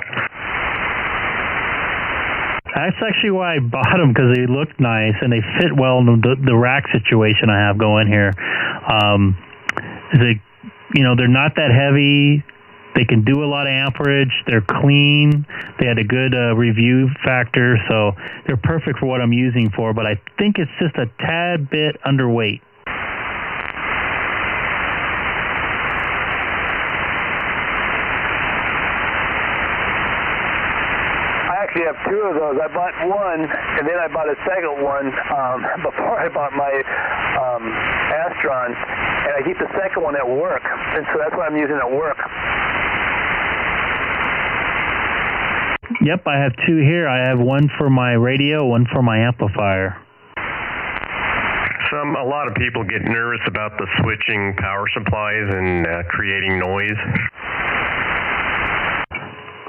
That's actually why I bought them, because they look nice and they fit well in the rack situation I have going here. They're not that heavy. They can do a lot of amperage. They're clean. They had a good review factor, so they're perfect for what I'm using for, but I think it's just a tad bit underweight. I actually have two of those. I bought one, and then I bought a second one before I bought my Astron, and I keep the second one at work, and so that's what I'm using at work. Yep, I have two here. I have one for my radio, one for my amplifier. A lot of people get nervous about the switching power supplies and creating noise.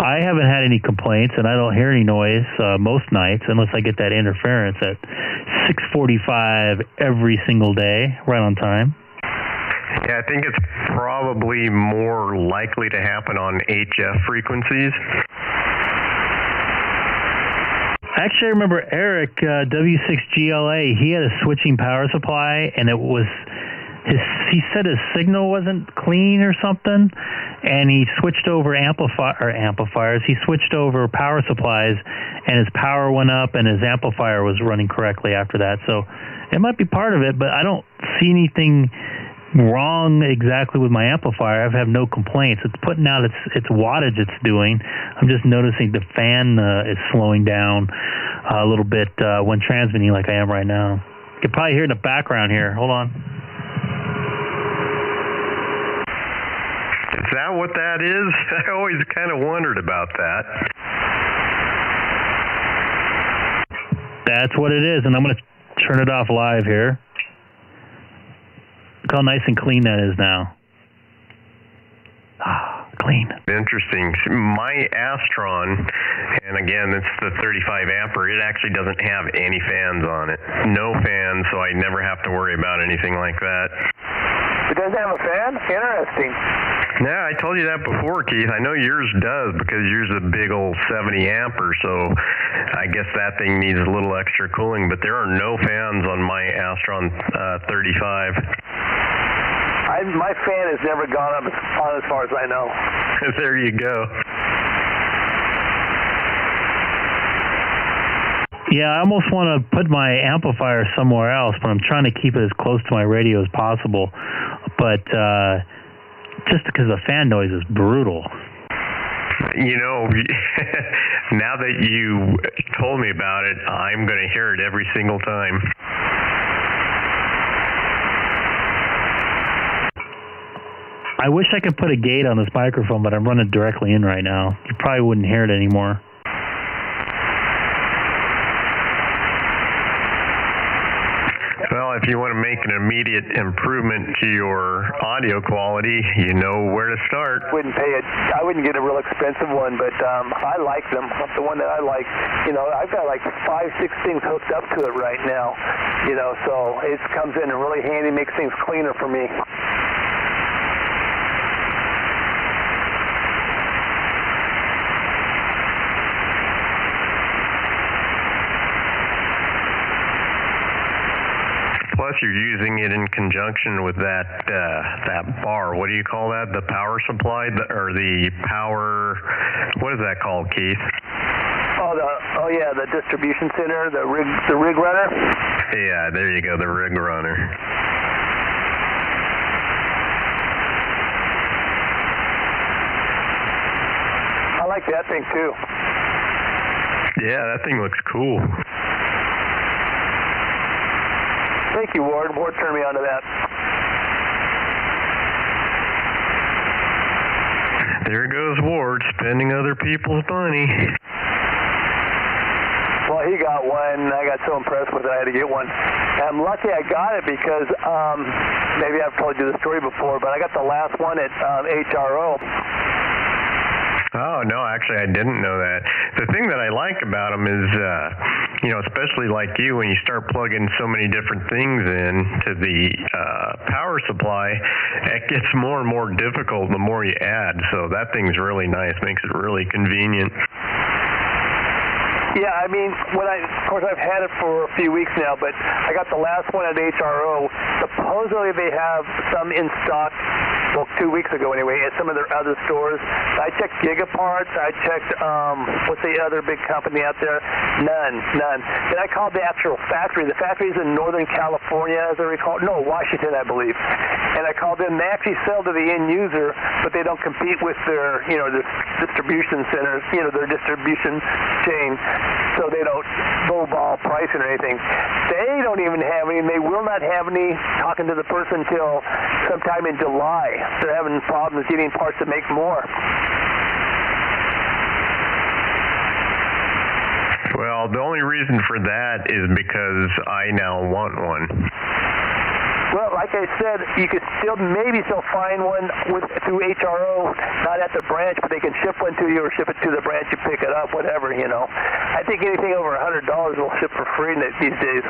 I haven't had any complaints, and I don't hear any noise most nights unless I get that interference at 6:45 every single day, right on time. Yeah, I think it's probably more likely to happen on HF frequencies. Actually, I remember Eric, W6GLA, he had a switching power supply, and it was he said his signal wasn't clean or something, and he switched over amplifiers. He switched over power supplies, and his power went up, and his amplifier was running correctly after that. So it might be part of it, but I don't see anything wrong exactly with my amplifier. I have no complaints. It's putting out its wattage it's doing. I'm just noticing the fan is slowing down a little bit when transmitting like I am right now. You can probably hear in the background here. Hold on. Is that what that is? I always kind of wondered about that. That's what it is, and I'm going to turn it off live here. Look how nice and clean that is now. Clean. Interesting. My Astron, and again, it's the 35 ampere, it actually doesn't have any fans on it. No fans, so I never have to worry about anything like that. It doesn't have a fan? Interesting. Yeah, I told you that before, Keith. I know yours does because yours is a big old 70 ampere, so I guess that thing needs a little extra cooling, but there are no fans on my Astron 35. My fan has never gone up on as far as I know. There you go. Yeah, I almost want to put my amplifier somewhere else, but I'm trying to keep it as close to my radio as possible. But just because the fan noise is brutal. You know, now that you told me about it, I'm going to hear it every single time. I wish I could put a gate on this microphone, but I'm running directly in right now. You probably wouldn't hear it anymore. Well, if you want to make an immediate improvement to your audio quality, you know where to start. I wouldn't get a real expensive one, but I like them. The one that I like, I've got like 5-6 things hooked up to it right now, so it comes in really handy, makes things cleaner for me. Plus, you're using it in conjunction with that bar. What do you call that? The power supply, or the power? What is that called, Keith? The distribution center, the rig runner. Yeah, there you go, the rig runner. I like that thing too. Yeah, that thing looks cool. Thank you, Ward. Ward turned me on to that. There goes Ward, spending other people's money. Well, he got one. I got so impressed with it, I had to get one. And I'm lucky I got it because maybe I've told you the story before, but I got the last one at HRO. Oh, no, actually, I didn't know that. The thing that I like about them is, especially like you, when you start plugging so many different things in to the power supply, it gets more and more difficult the more you add. So that thing's really nice, makes it really convenient. Yeah, I mean, of course, I've had it for a few weeks now, but I got the last one at HRO. Supposedly they have some in stock, well, 2 weeks ago anyway, at some of their other stores. I checked Gigaparts. I checked, what's the other big company out there? None. Then I called the actual factory. The factory's in Northern California, as I recall. No, Washington, I believe. And I called them. They actually sell to the end user, but they don't compete with their, their distribution centers, their distribution chain. So they don't lowball pricing or anything. They don't even have any, and they will not have any, talking to the person, until sometime in July. They're having problems getting parts to make more. Well, the only reason for that is because I now want one. Well, like I said, you could maybe still find one through HRO, not at the branch, but they can ship one to you or ship it to the branch, you pick it up, whatever, I think anything over $100 will ship for free these days.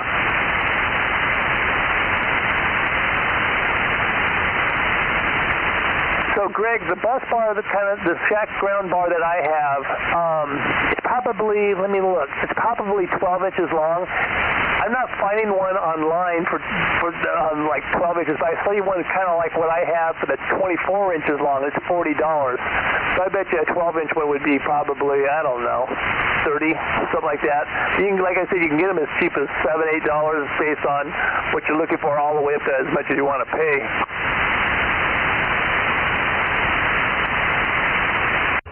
So, Greg, the bus bar, the shack ground bar that I have, it's probably, let me look, it's probably 12 inches long. I'm not finding one online for like 12 inches, but I saw you one kind of like what I have for the 24 inches long. It's $40. So I bet you a 12-inch one would be probably, I don't know, $30, something like that. You can, like I said, you can get them as cheap as $7, $8 based on what you're looking for, all the way up to as much as you want to pay.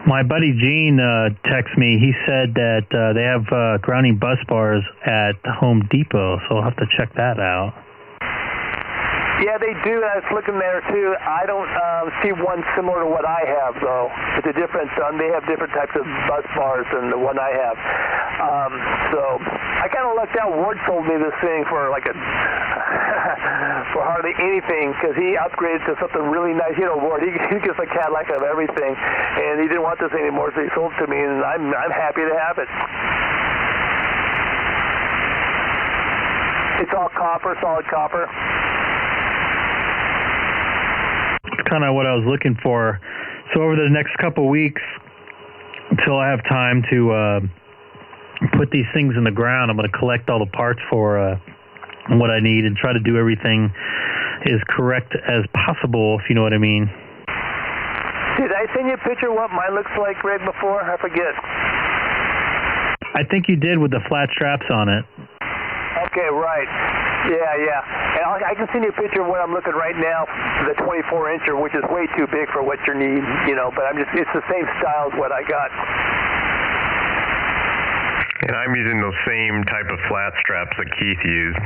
My buddy Gene texted me. He said that they have grounding bus bars at Home Depot, so I'll have to check that out. Yeah, they do. I was looking there, too. I don't see one similar to what I have, though. It's a different, they have different types of bus bars than the one I have. So I kind of lucked out. Ward sold me this thing for like for hardly anything, because he upgraded to something really nice. Ward, he gets a Cadillac of everything, and he didn't want this anymore, so he sold it to me, and I'm happy to have it. It's all copper, solid copper. Kind of what I was looking for. So over the next couple weeks, until I have time to put these things in the ground, I'm going to collect all the parts for what I need and try to do everything as correct as possible, if you know what I mean. Did I send you a picture of what mine looks like, Greg, before? I forget. I think you did, with the flat straps on it. Okay, right. Yeah. And I can send you a picture of what I'm looking right now, the 24-incher, which is way too big for what you need, but it's the same style as what I got. And I'm using those same type of flat straps that Keith used.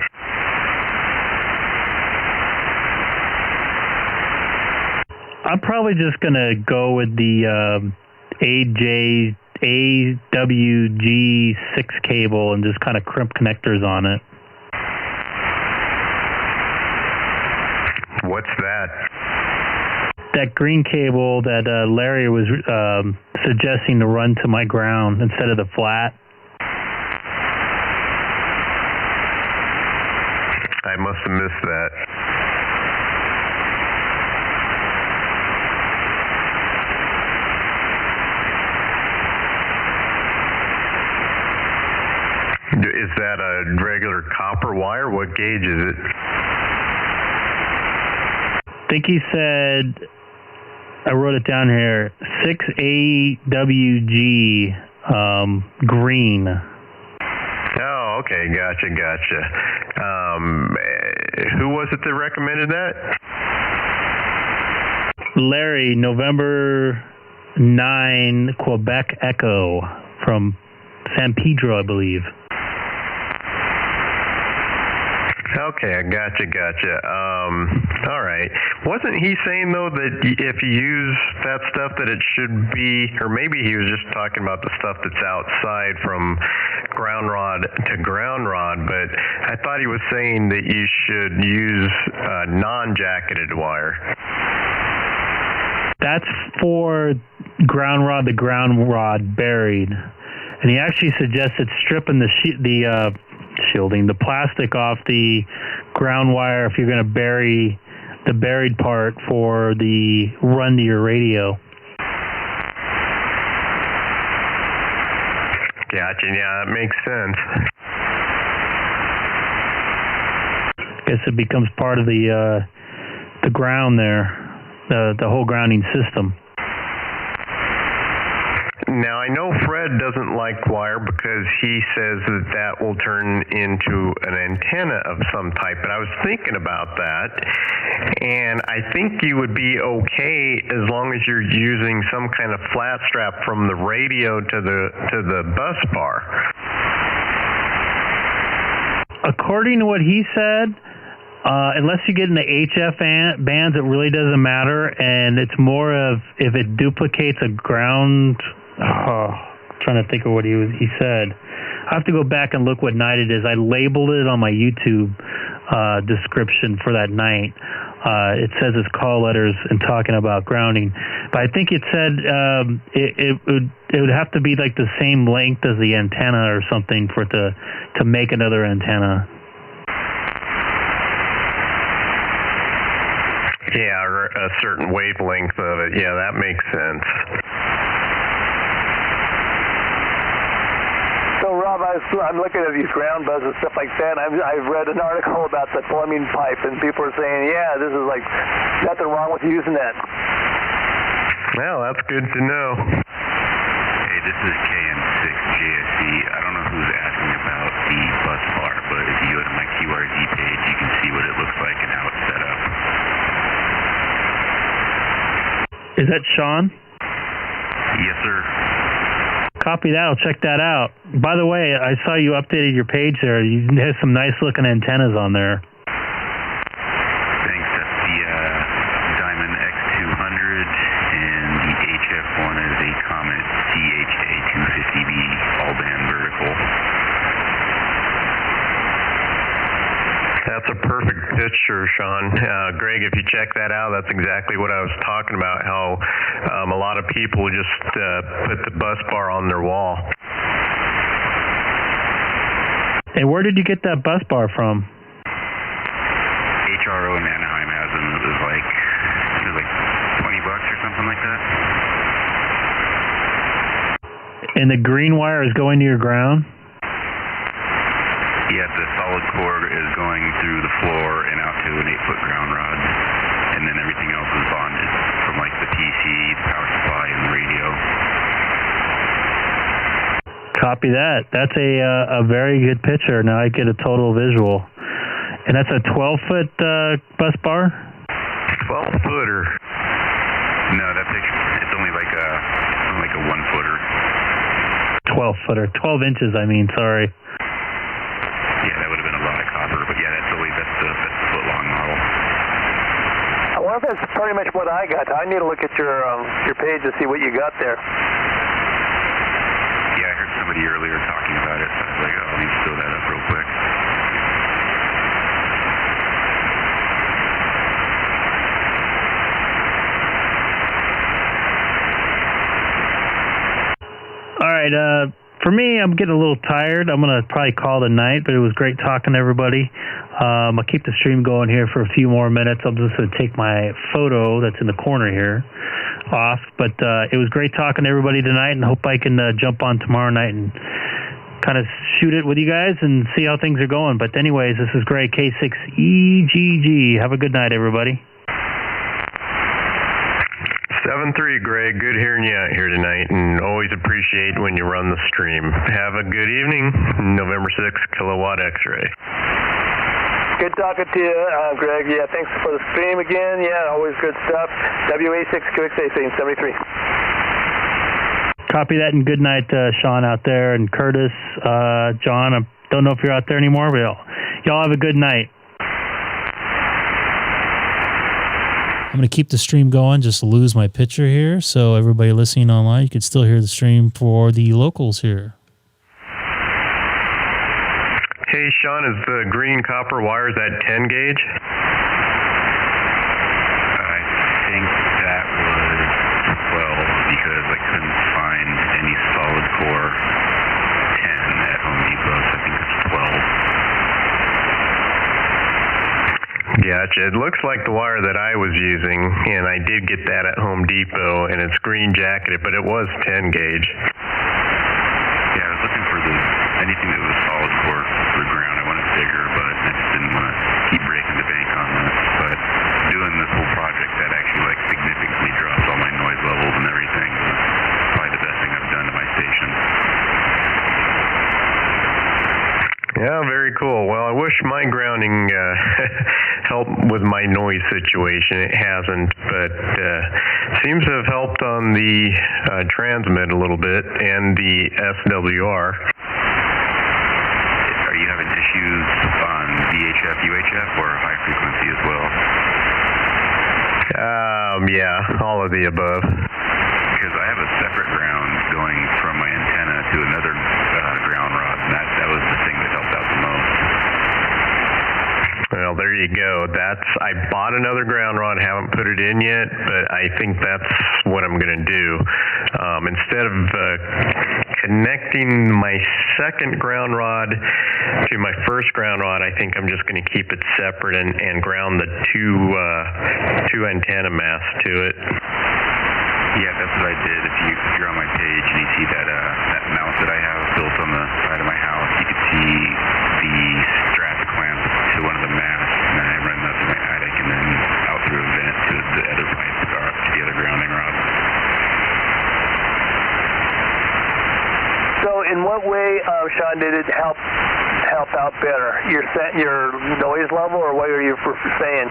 I'm probably just going to go with the AWG6 cable and just kind of crimp connectors on it. What's that? That green cable that Larry was suggesting to run to my ground instead of the flat. I must have missed that. Is that a regular copper wire? What gauge is it? I think he said, I wrote it down here, 6AWG green. Oh, okay, gotcha. Who was it that recommended that? Larry, November 9, Quebec Echo from San Pedro, I believe. Okay, I gotcha. All right. Wasn't he saying, though, that if you use that stuff that it should be, or maybe he was just talking about the stuff that's outside from ground rod to ground rod, but I thought he was saying that you should use non-jacketed wire. That's for ground rod to ground rod buried. And he actually suggested stripping the shielding, the plastic off the ground wire if you're going to bury the buried part for the run to your radio. Gotcha. Yeah, that makes sense. I guess it becomes part of the ground there, the whole grounding system. Now, I know Fred doesn't like wire because he says that will turn into an antenna of some type, but I was thinking about that, and I think you would be okay as long as you're using some kind of flat strap from the radio to the bus bar. According to what he said, unless you get in the HF bands, it really doesn't matter, and it's more of if it duplicates a ground. Trying to think of what he said. I have to go back and look what night it is. I labeled it on my YouTube description for that night. It says it's call letters and talking about grounding, but I think it said it would have to be like the same length as the antenna or something for it to make another antenna. Yeah, or a certain wavelength of it. Yeah, that makes sense. So, Rob, I'm looking at these ground buzz and stuff like that, and I've read an article about the plumbing pipe, and people are saying, yeah, this is like nothing wrong with using that. Well, that's good to know. Hey, this is KM6JSC. I don't know who's asking about the bus bar, but if you go to my QRZ page, you can see what it looks like and how it's set up. Is that Sean? Yes, sir. Copy that. I'll check that out. By the way, I saw you updated your page there. You have some nice looking antennas on there. Thanks. That's the Diamond X200, and the HF one is a Comet CHA250B all-band vertical. That's a perfect picture, Sean. Greg, if you check that out, that's exactly what I was talking about, how a lot of people just put the bus bar on their wall. Hey, where did you get that bus bar from? HRO in Anaheim has them. It was like $20 or something like that. And the green wire is going to your ground? Yeah, the solid cord is going through the floor and out to an 8-foot ground rod, and then everything else is bonded from like the PC, the power supply, and the radio. Copy that. That's a very good picture. Now I get a total visual. And that's a 12-foot bus bar? 12-footer. No, that picture, it's only like a 1-footer. 12-footer. 12 inches, I mean, sorry. Yeah, that would have been a lot of copper, but yeah, that's the foot-long model. I wonder if that's pretty much what I got. I need to look at your page to see what you got there. Yeah, I heard somebody earlier talking about it, so I was like, oh, let me fill that up real quick. All right, for me, I'm getting a little tired. I'm going to probably call it a night, but it was great talking to everybody. I'll keep the stream going here for a few more minutes. I'm just going to take my photo that's in the corner here off. But it was great talking to everybody tonight, and hope I can jump on tomorrow night and kind of shoot it with you guys and see how things are going. But anyways, this is great. K6EGG. Have a good night, everybody. 7-3, Greg. Good hearing you out here tonight, and always appreciate when you run the stream. Have a good evening. November 6th, Kilowatt X-ray. Good talking to you, Greg. Yeah, thanks for the stream again. Yeah, always good stuff. WA6 QXA 73. Copy that, and good night, Sean out there, and Curtis, John. I don't know if you're out there anymore, but y'all have a good night. I'm going to keep the stream going, just lose my picture here, so everybody listening online, you can still hear the stream for the locals here. Hey, Sean, is the green copper wire, is that 10 gauge? I think that was 12 because I couldn't find any solid core 10 at Home Depot, so I think it's 12. Gotcha. It looks like the wire that I was using, and I did get that at Home Depot, and it's green jacketed, but it was 10 gauge. Yeah, I was looking for anything that was solid core for the ground. I wanted bigger, but I just didn't want to keep breaking the bank on that. But doing this whole project, that actually like significantly drops all my noise levels and everything. It's probably the best thing I've done to my station. Yeah, very cool. Well, I wish my grounding helped with my noise situation. It hasn't, but seems to have helped on the transmit a little bit and the SWR. Are you having issues on VHF, UHF, or high frequency as well? Yeah, all of the above. Because I have a separate ground going from my antenna to another ground rod, and that was the thing that helped out the most. Well, there you go. I bought another ground rod, haven't put it in yet, but I think that's what I'm going to do. Instead of connecting my second ground rod to my first ground rod, I think I'm just going to keep it separate and ground the two antenna masts to it. Yeah, that's what I did. If you're on my page and you see that mount that I have built on the side of my house, you can see the strap clamp to one of the masts, and then I run that through my attic and then out through a vent to the other pipe or to the other grounding rod. So in what way, Sean, did it help out better? Your noise level, or what are you saying?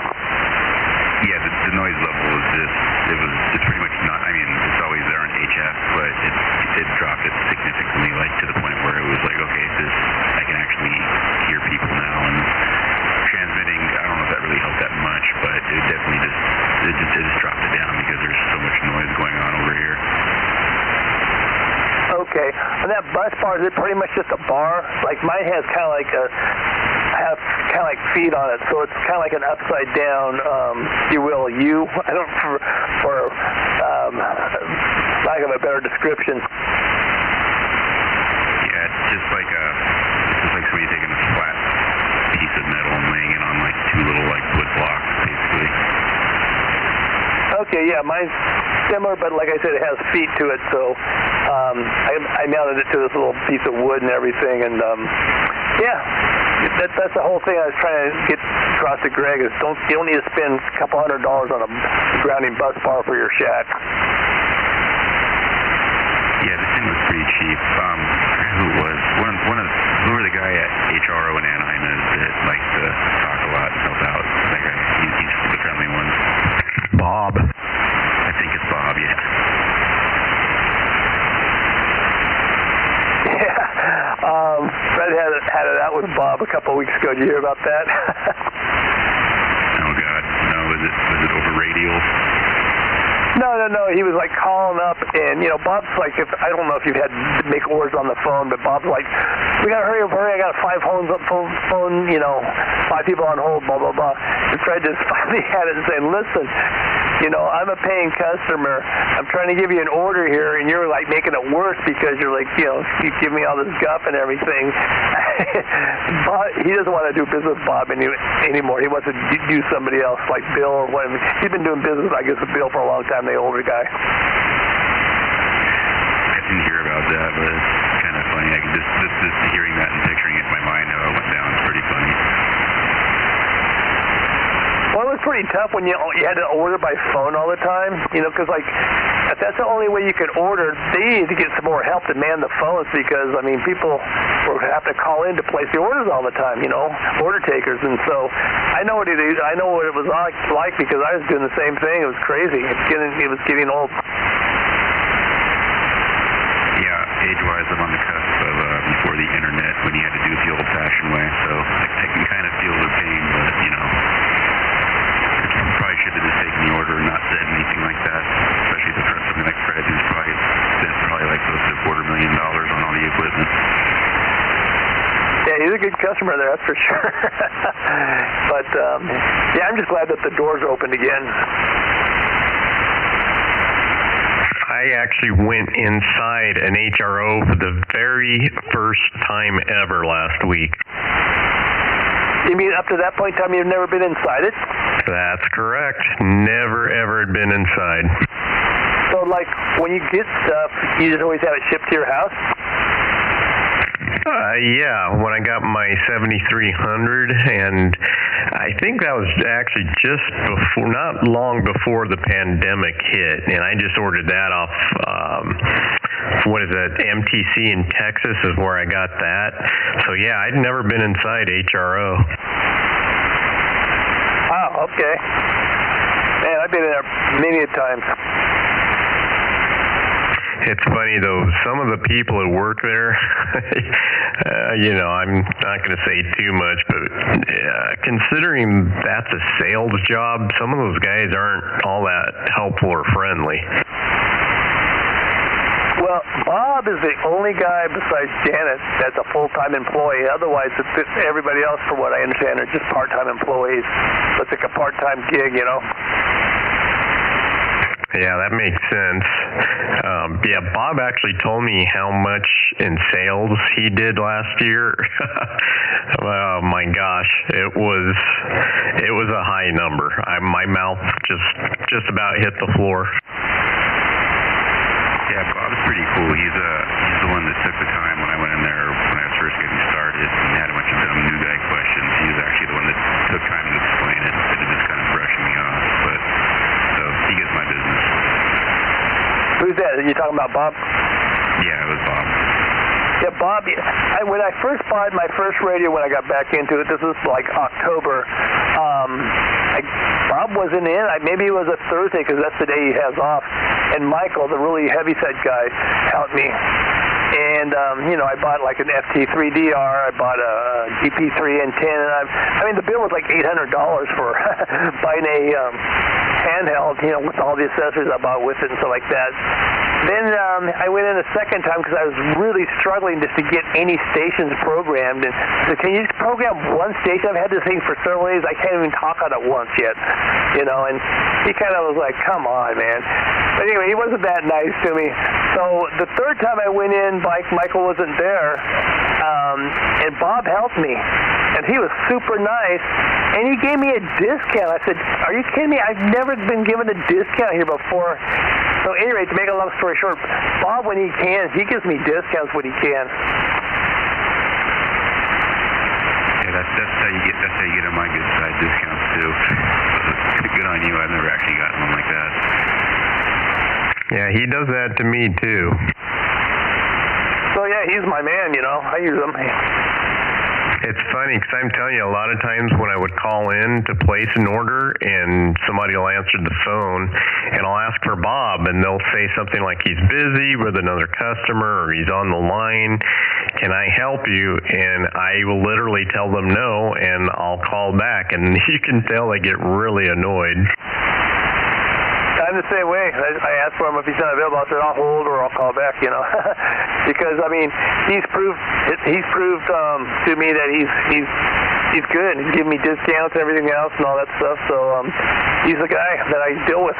Yeah, the noise level is just, it's pretty much not, I mean, it's always there on HF, but it dropped it significantly, like to the point where it was like, okay, I can actually hear people now, and transmitting, I don't know if that really helped that much, but it definitely just dropped it down because there's so much noise going on over here. Okay, and that bus bar, is it pretty much just a bar? Like mine has kind of like feet on it, so it's kind of like an upside down, if you will, U. I don't, for lack of a better description. Yeah, it's just like somebody taking a flat piece of metal and laying it on like two little like wood blocks, basically. Okay, yeah, mine's similar, but like I said, it has feet to it, so I mounted it to this little piece of wood and everything, and yeah, that's the whole thing I was trying to get across to Greg is you don't need to spend a couple $100 on a grounding bus bar for your shack. Yeah, this thing was pretty cheap. Who was who were the guy at HRO in Anaheim that likes to talk a lot and help out? That guy, he's the friendly one. Bob. I think it's Bob, yeah. Yeah, Fred had it out with Bob a couple of weeks ago. Did you hear about that? Oh God, no! Was it over radio? No. He was like calling up, and Bob's like, I don't know if you've had to make orders on the phone, but Bob's like, we gotta hurry! I got 5 phone, 5 people on hold, blah blah blah. And Fred just finally had it and saying, listen, I'm a paying customer. I'm trying to give you an order here, and you're like making it worse because you're like, you give me all this guff and everything. Bob, he doesn't want to do business with Bob anymore. He wants to do somebody else, like Bill or whatever. He's been doing business, I guess, with Bill for a long time, the older guy. I didn't hear about that, but it's kind of funny. I could just hearing that and picturing it in my mind how it went down is pretty funny. Well, it was pretty tough when you had to order by phone all the time, because like if that's the only way you can order, they need to get some more help to man the phones because people have to call in to place the orders all the time, order takers, and so I know what it is. I know what it was like because I was doing the same thing. It was crazy. It was getting old. age-wise, I'm on the cusp of before the internet when you had to do it the old-fashioned way. So I can kind of feel the pain, but probably should have just taken the order and not said anything like that. Especially if it's something like Fred, who's probably spent like close to $250,000 on all the equipment. Yeah, he's a good customer there, that's for sure. But yeah, I'm just glad that the doors opened again. I actually went inside an HRO for the very first time ever last week. You mean up to that point in time you've never been inside it? That's correct. Never ever had been inside. So like when you get stuff, you just always have it shipped to your house? Yeah, when I got my 7300, and I think that was actually just before, not long before the pandemic hit, and I just ordered that off, what is that, MTC in Texas is where I got that. So yeah, I'd never been inside HRO. Oh, okay. Man, I've been there many a time. It's funny though, some of the people that work there, I'm not going to say too much, but considering that's a sales job, some of those guys aren't all that helpful or friendly. Well, Bob is the only guy besides Janet that's a full-time employee. Otherwise, everybody else, from what I understand, are just part-time employees. So it's like a part-time gig, Yeah, that makes sense. Yeah, Bob actually told me how much in sales he did last year. Oh my gosh, it was a high number. My mouth just about hit the floor. Yeah, Bob's pretty cool. He's the one that took the time when I went in there when I was first getting started and had a bunch of dumb new guy questions. He was actually the one that took time to explain it instead of just kind of brushing me off. But so he gets my business. Who's that? Are you talking about Bob? Yeah, it was Bob. Yeah, Bob, when I first bought my first radio when I got back into it, this was like October, Bob wasn't in. Maybe it was a Thursday because that's the day he has off. And Michael, the really heavy-set guy, helped me. And, I bought like an FT3DR, I bought a GP3 N10, and the bill was like $800 for buying a handheld, with all the accessories I bought with it and stuff like that. Then I went in a second time because I was really struggling just to get any stations programmed. And so can you just program one station? I've had this thing for several days. I can't even talk on it once yet, and he kind of was like, come on, man. But anyway, he wasn't that nice to me. So the third time I went in, Michael wasn't there, and Bob helped me. And he was super nice, and he gave me a discount. I said, are you kidding me? I've never been given a discount here before. So anyway, to make a long story short, Bob, when he can, he gives me discounts when he can. Yeah, that's how you get on my good side discounts too. Good on you. I've never actually gotten one like that. Yeah, he does that to me too. So yeah, he's my man, I use him. It's funny because I'm telling you, a lot of times when I would call in to place an order and somebody will answer the phone and I'll ask for Bob and they'll say something like he's busy with another customer or he's on the line. Can I help you? And I will literally tell them no and I'll call back, and you can tell they get really annoyed. I'm the same way. I ask for him if he's not available. I said I'll hold or I'll call back, because he's proved to me that he's good. He's giving me discounts and everything else and all that stuff. So he's the guy that I deal with.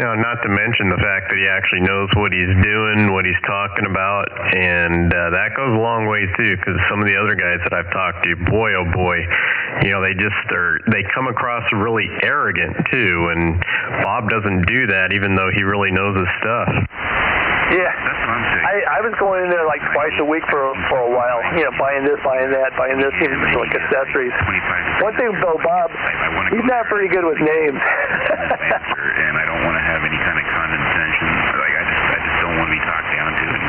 Not to mention the fact that he actually knows what he's doing, what he's talking about, and that goes a long way too, because some of the other guys that I've talked to, boy oh boy, they come across really arrogant too, and Bob doesn't do that even though he really knows his stuff. Yeah, that's what I'm saying. I was going in there like twice a week for a while, buying this, buying that, buying this, like accessories. One thing though, Bob, he's not pretty good with names. And I don't want to have any kind of condescension. Like I just don't want to be talked down to. And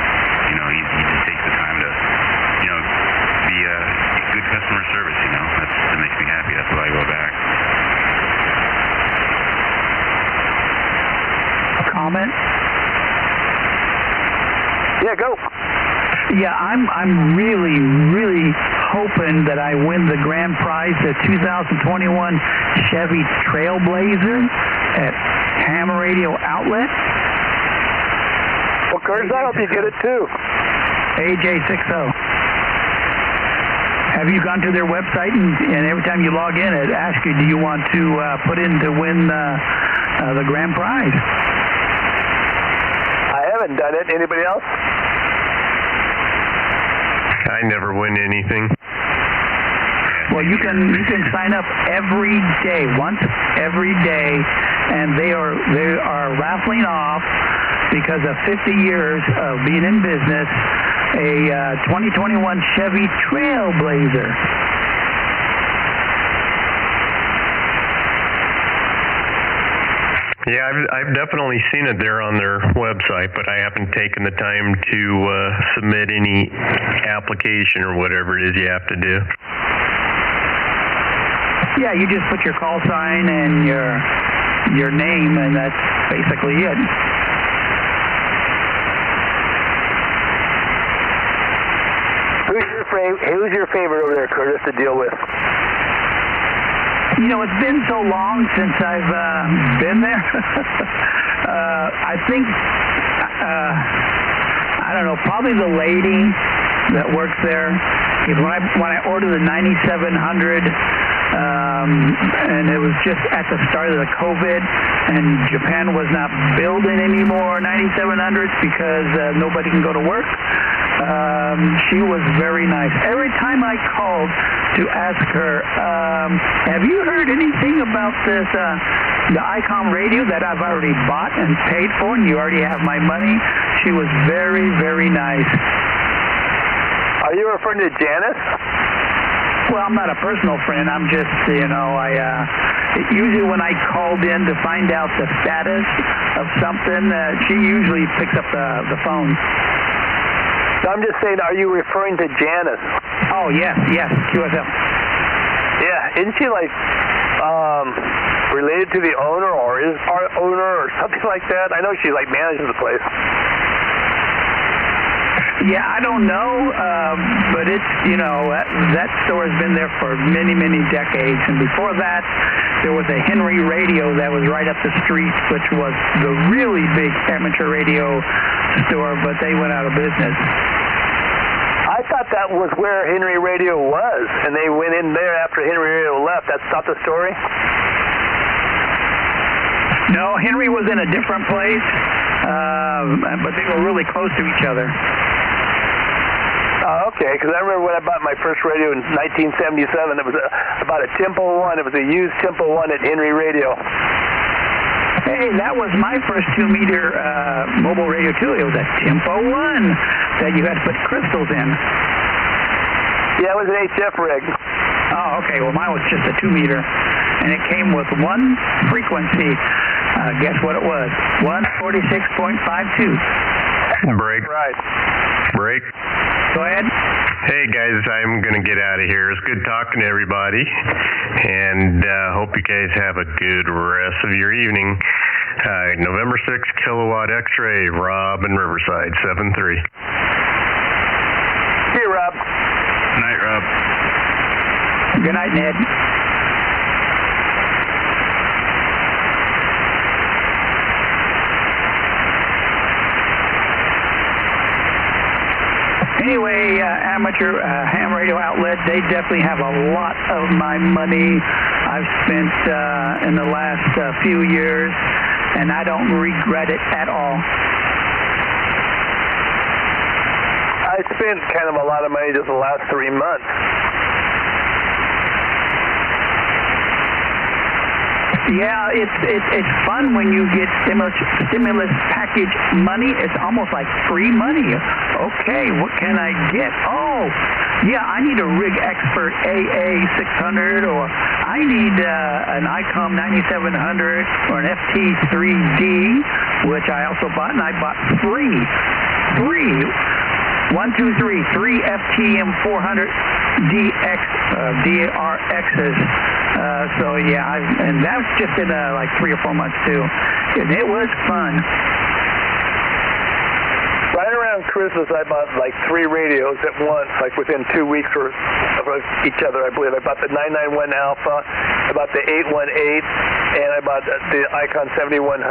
he just takes the time to, be good customer service. That makes me happy. That's why I go back. Comment? I'm really hoping that I win the grand prize, the 2021 Chevy Trailblazer at Ham Radio Outlet. Well, Curtis, I hope you get it too. AJ60. Have you gone to their website and every time you log in, it asks you, do you want to put in to win the grand prize? I haven't done it. Anybody else? I never win anything. Well, you can sign up every day, once every day, and they are raffling off, because of 50 years of being in business, a 2021 Chevy Trailblazer. Yeah, I've definitely seen it there on their website, but I haven't taken the time to submit any application or whatever it is you have to do. Yeah, you just put your call sign and your name, and that's basically it. Who's your favorite over there, Curtis, to deal with? You know, it's been so long since I've been there. I think, I don't know, probably the lady that works there. When I ordered the 9700, and it was just at the start of the COVID, and Japan was not building any more 9700s because nobody can go to work. She was very nice. Every time I called to ask her, have you heard anything about this, the Icom radio that I've already bought and paid for, and you already have my money? She was very, very nice. Are you referring to Janice? Well, I'm not a personal friend. I'm just, usually when I called in to find out the status of something, she usually picks up the phone. So I'm just saying, are you referring to Janice? Oh, yes, QSL. Yeah, isn't she related to the owner, or is our owner, or something like that? I know she manages the place. Yeah, I don't know, but it's, that store has been there for many, many decades. And before that, there was a Henry Radio that was right up the street, which was the really big amateur radio store, but they went out of business. I thought that was where Henry Radio was, and they went in there after Henry Radio left. That's not the story? No, Henry was in a different place, but they were really close to each other. Oh, okay, because I remember when I bought my first radio in 1977, it was about a Tempo 1. It was a used Tempo 1 at Henry Radio. Hey, that was my first 2-meter mobile radio, too. It was a Tempo 1 that you had to put crystals in. Yeah, it was an HF rig. Oh, okay. Well, mine was just a 2-meter, and it came with one frequency. Guess what it was? 146.52. Break. Right. Break. Go ahead. Hey, guys, I'm going to get out of here. It's good talking to everybody, and hope you guys have a good rest of your evening. November 6th, Kilowatt X-Ray, Rob in Riverside, 7-3. See you, Rob. Good night, Rob. Good night, Ned. Anyway, amateur ham radio outlet, they definitely have a lot of my money I've spent in the last few years, and I don't regret it at all. I spent kind of a lot of money just the last 3 months. Yeah, it's fun when you get stimulus package money. It's almost like free money. Okay, what can I get? Oh, yeah, I need a Rig Expert AA600, or I need an Icom 9700 or an FT3D, which I also bought, and I bought three FTM 400 DRXs. So yeah, and that was just in like 3 or 4 months too, and it was fun. Right around around Christmas, I bought like 3 radios at once, like within 2 weeks of each other, I believe. I bought the 991 Alpha, I bought the 818, and I bought the Icom 7100.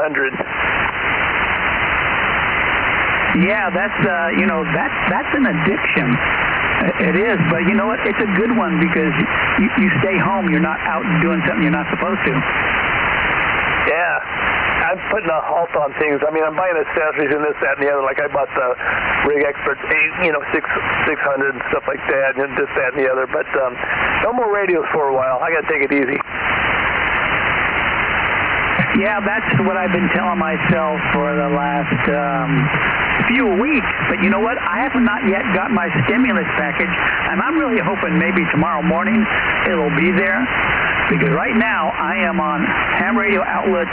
Yeah, that's that's an addiction. It is, but you know what? It's a good one because you stay home. You're not out doing something you're not supposed to. Yeah. I'm putting a halt on things. I mean, I'm buying accessories and this, that, and the other. Like I bought the Rig Expert 600 and stuff like that, and this, that, and the other. But no more radios for a while. I got to take it easy. Yeah, that's what I've been telling myself for the last few weeks. But you know what? I have not yet got my stimulus package, and I'm really hoping maybe tomorrow morning it'll be there. Because right now I am on Ham Radio Outlet's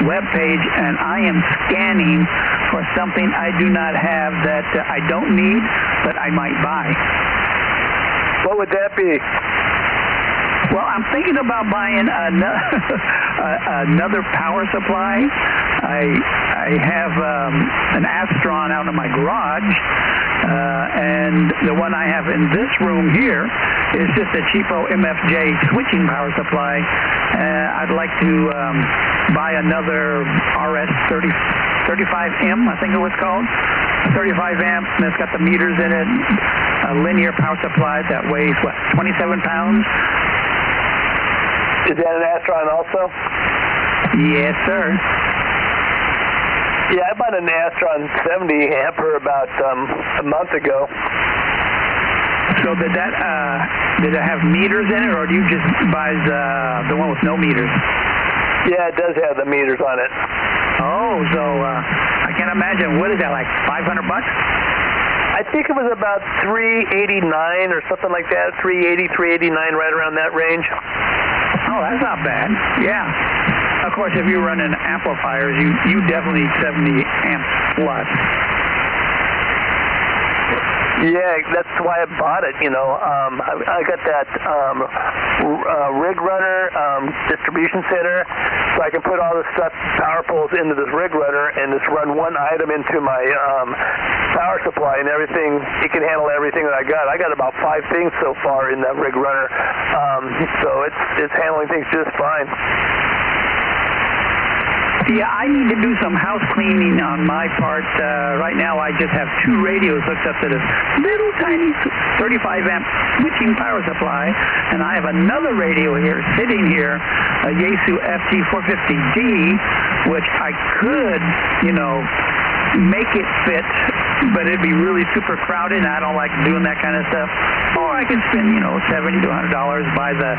webpage, and I am scanning for something I do not have that I don't need, but I might buy. What would that be? Well, I'm thinking about buying another power supply. I have an Astron out in my garage, and the one I have in this room here is just a cheapo MFJ switching power supply. I'd like to buy another RS35M, I think it was called. 35 amp, and it's got the meters in it. A linear power supply that weighs, 27 pounds? Is that an Astron also? Yes, sir. Yeah, I bought an Astron 70 amper about a month ago. So did that have meters in it, or do you just buy the one with no meters? Yeah, it does have the meters on it. Oh, so I can't imagine. What is that, like $500? I think it was about $389 or something like that. $380, $389, right around that range. Oh, that's not bad. Yeah. Of course, if you're running amplifiers, you definitely need 70 amp plus. Yeah, that's why I bought it, you know. I got that rig runner distribution center, so I can put all the stuff, power poles into this rig runner and just run one item into my power supply and everything. It can handle everything that I got. I got about 5 things so far in that rig runner, so it's handling things just fine. Yeah, I need to do some house cleaning on my part. Right now I just have 2 radios hooked up to this little tiny 35 amp switching power supply, and I have another radio here sitting here, a Yaesu FT450D, which I could, make it fit, but it'd be really super crowded, and I don't like doing that kind of stuff. Or I can spend, $70 to $100, buy the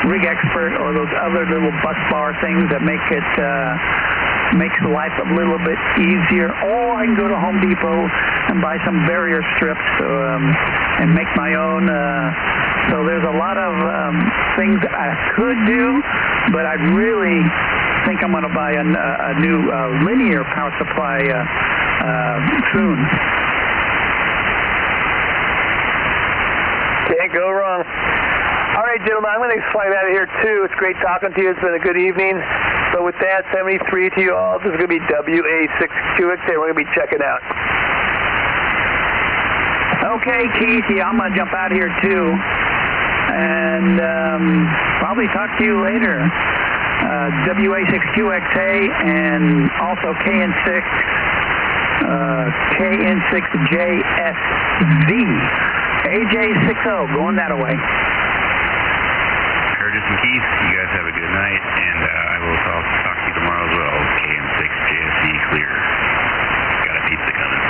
Rig Expert or those other little bus bar things that make it makes life a little bit easier. Or I can go to Home Depot and buy some barrier strips and make my own. So there's a lot of things I could do, but I really think I'm going to buy a new linear power supply soon. Can't go wrong. All right, gentlemen, I'm going to slide out of here, too. It's great talking to you. It's been a good evening. So with that, 73 to you all. This is going to be WA6QXA. We're going to be checking out. Okay, Keith. Yeah, I'm going to jump out of here, too. And probably talk to you later. WA6QXA and also KN6JSV. AJ60 going that way. Curtis and Keith, you guys have a good night, and I will talk to you tomorrow as well. KN6JSV clear. Got a pizza coming.